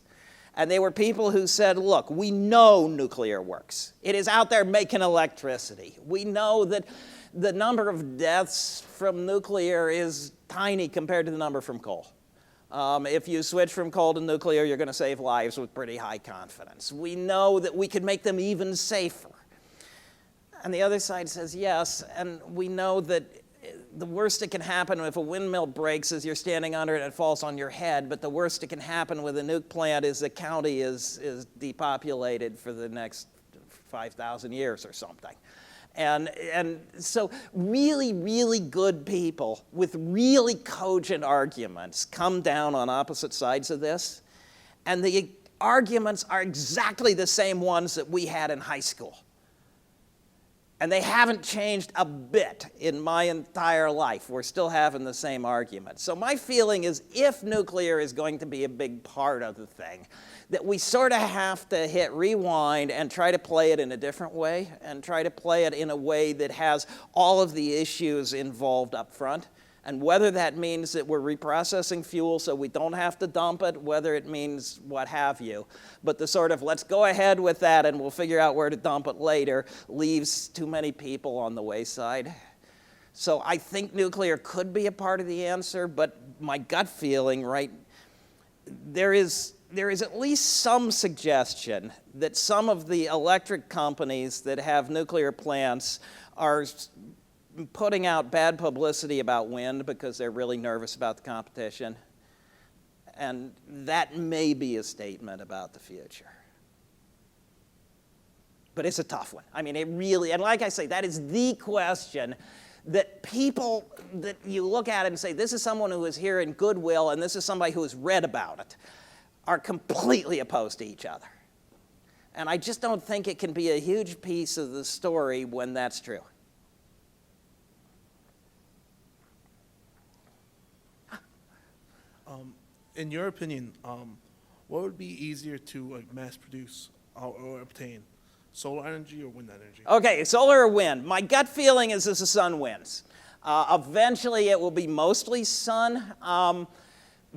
And they were people who said, look, we know nuclear works. It is out there making electricity. We know that the number of deaths from nuclear is tiny compared to the number from coal. If you switch from coal to nuclear, you're going to save lives with pretty high confidence. We know that we could make them even safer. And the other side says yes, and we know that the worst that can happen if a windmill breaks is you're standing under it and it falls on your head, but the worst that can happen with a nuke plant is the county is depopulated for the next 5,000 years or something. And so really, really good people with really cogent arguments come down on opposite sides of this, and the arguments are exactly the same ones that we had in high school. And they haven't changed a bit in my entire life. We're still having the same argument. So my feeling is if nuclear is going to be a big part of the thing, that we sort of have to hit rewind and try to play it in a different way and try to play it in a way that has all of the issues involved up front. And whether that means that we're reprocessing fuel so we don't have to dump it, whether it means what have you. But the sort of let's go ahead with that and we'll figure out where to dump it later leaves too many people on the wayside. So I think nuclear could be a part of the answer, but my gut feeling, right, there is at least some suggestion that some of the electric companies that have nuclear plants are putting out bad publicity about wind because they're really nervous about the competition. And that may be a statement about the future. But it's a tough one. I mean, it really, and like I say, that is the question that people, that you look at it and say, this is someone who is here in goodwill and this is somebody who has read about it, are completely opposed to each other. And I just don't think it can be a huge piece of the story when that's true. In your opinion, what would be easier to mass produce or obtain, solar energy or wind energy? Okay, solar or wind. My gut feeling is the sun wins. Eventually it will be mostly sun.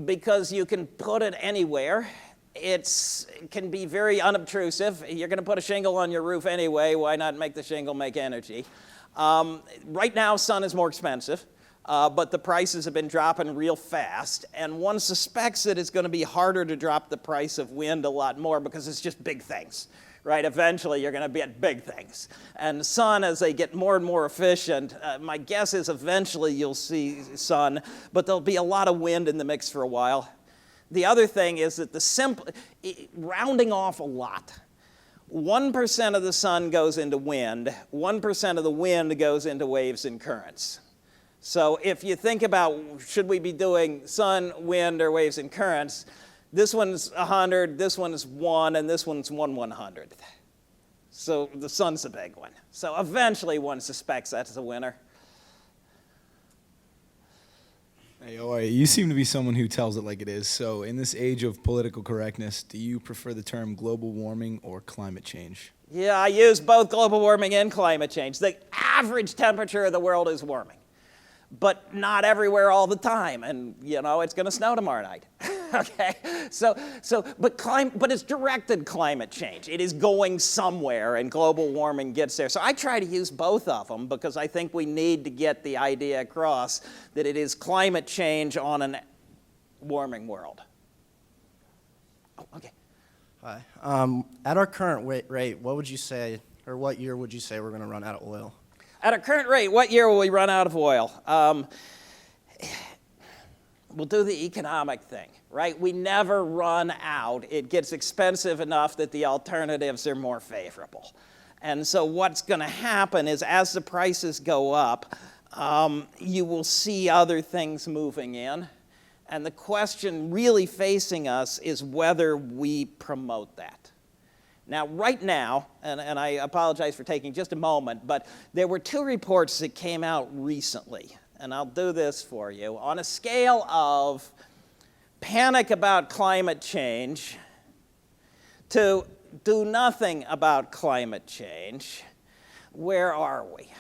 because you can put it anywhere. It can be very unobtrusive. You're going to put a shingle on your roof anyway. Why not make the shingle make energy? Right now, sun is more expensive, but the prices have been dropping real fast, and one suspects that it's going to be harder to drop the price of wind a lot more because it's just big things, right? Eventually, you're going to be at big things. And sun, as they get more and more efficient, my guess is eventually you'll see sun, but there'll be a lot of wind in the mix for a while. The other thing is that rounding off a lot, 1% of the sun goes into wind, 1% of the wind goes into waves and currents. So if you think about, should we be doing sun, wind, or waves and currents, this one's 100, this one's 1, and this one's 1/100th. So the sun's a big one. So eventually one suspects that's the winner. Hey, all right. You seem to be someone who tells it like it is. So in this age of political correctness, do you prefer the term global warming or climate change? Yeah, I use both global warming and climate change. The average temperature of the world is warming, but not everywhere all the time. And, you know, it's going to snow tomorrow night. Okay? But it's directed climate change. It is going somewhere, and global warming gets there. So I try to use both of them because I think we need to get the idea across that it is climate change on a warming world. Oh, okay. Hi. At our current rate, what would you say, or what year would you say we're going to run out of oil? At our current rate, what year will we run out of oil? We'll do the economic thing, right? We never run out. It gets expensive enough that the alternatives are more favorable. And so what's going to happen is as the prices go up, you will see other things moving in. And the question really facing us is whether we promote that. Now, right now, and I apologize for taking just a moment, but there were 2 reports that came out recently, and I'll do this for you. On a scale of panic about climate change to do nothing about climate change, where are we?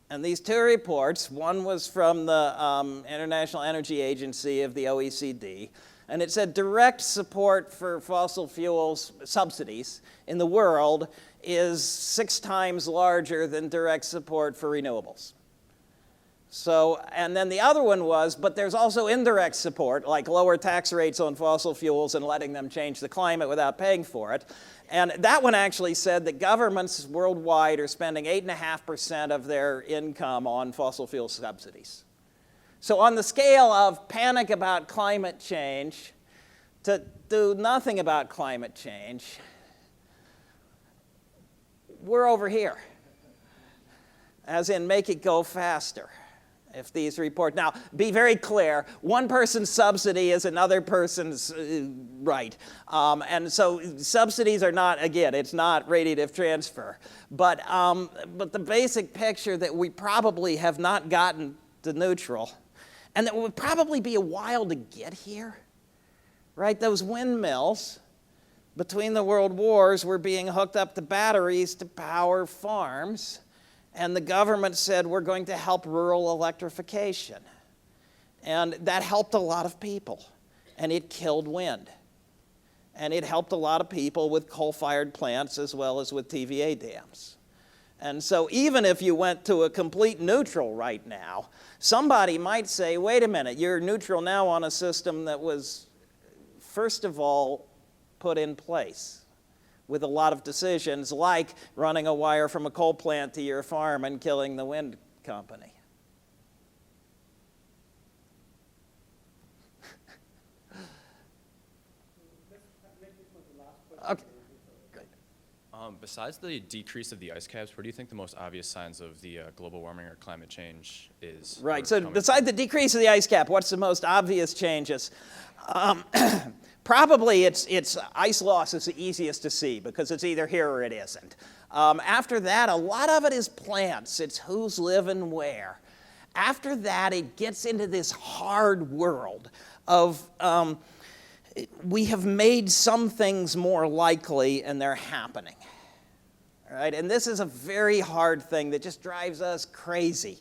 And these 2 reports, one was from the International Energy Agency of the OECD, and it said direct support for fossil fuels subsidies in the world is 6 times larger than direct support for renewables. So, and then the other one was, but there's also indirect support, like lower tax rates on fossil fuels and letting them change the climate without paying for it. And that one actually said that governments worldwide are spending 8.5% of their income on fossil fuel subsidies. So on the scale of panic about climate change to do nothing about climate change, we're over here, as in make it go faster. If these reports, now be very clear, one person's subsidy is another person's right. And so subsidies are not, again, it's not radiative transfer. But the basic picture that we probably have not gotten to neutral, and that would probably be a while to get here, right? Those windmills between the world wars were being hooked up to batteries to power farms. And the government said, we're going to help rural electrification. And that helped a lot of people. And it killed wind. And it helped a lot of people with coal-fired plants as well as with TVA dams. And so even if you went to a complete neutral right now, somebody might say, wait a minute, you're neutral now on a system that was, first of all, put in place with a lot of decisions, like running a wire from a coal plant to your farm and killing the wind company. Okay. Great. Besides the decrease of the ice caps, where do you think the most obvious signs of the global warming or climate change is? Right, so besides the decrease of the ice cap, what's the most obvious changes? Probably it's ice loss is the easiest to see because it's either here or it isn't. After that, a lot of it is plants. It's who's living where. After that, it gets into this hard world of we have made some things more likely and they're happening. All right, and this is a very hard thing that just drives us crazy.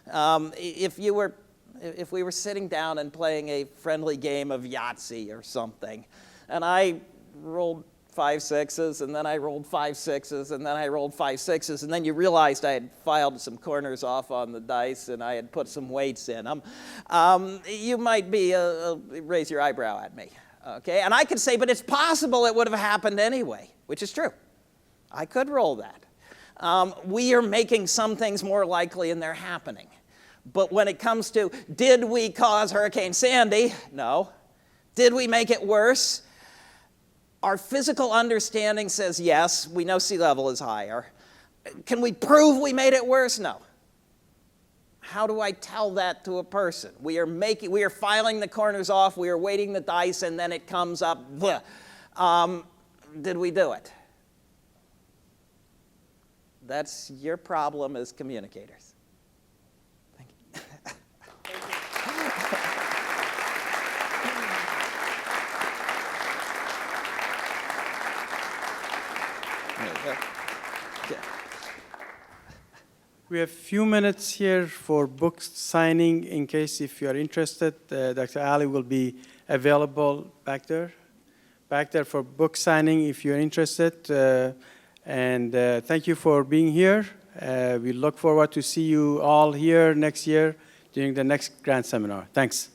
If you were if we were sitting down and playing a friendly game of Yahtzee or something, and I rolled 5 6s, and then I rolled 5 6s, and then I rolled 5 6s, and then you realized I had filed some corners off on the dice and I had put some weights in them, you might be raise your eyebrow at me, okay? And I could say, but it's possible it would have happened anyway, which is true. I could roll that. We are making some things more likely and they're happening. But when it comes to, did we cause Hurricane Sandy? No. Did we make it worse? Our physical understanding says yes, we know sea level is higher. Can we prove we made it worse? No. How do I tell that to a person? We are filing the corners off, we are weighting the dice, and then it comes up, did we do it? That's your problem as communicators. Thank you. We have a few minutes here for book signing in case if you are interested. Dr. Ali will be available back there for book signing if you're interested. And thank you for being here. We look forward to see you all here next year during the next Grand Seminar. Thanks.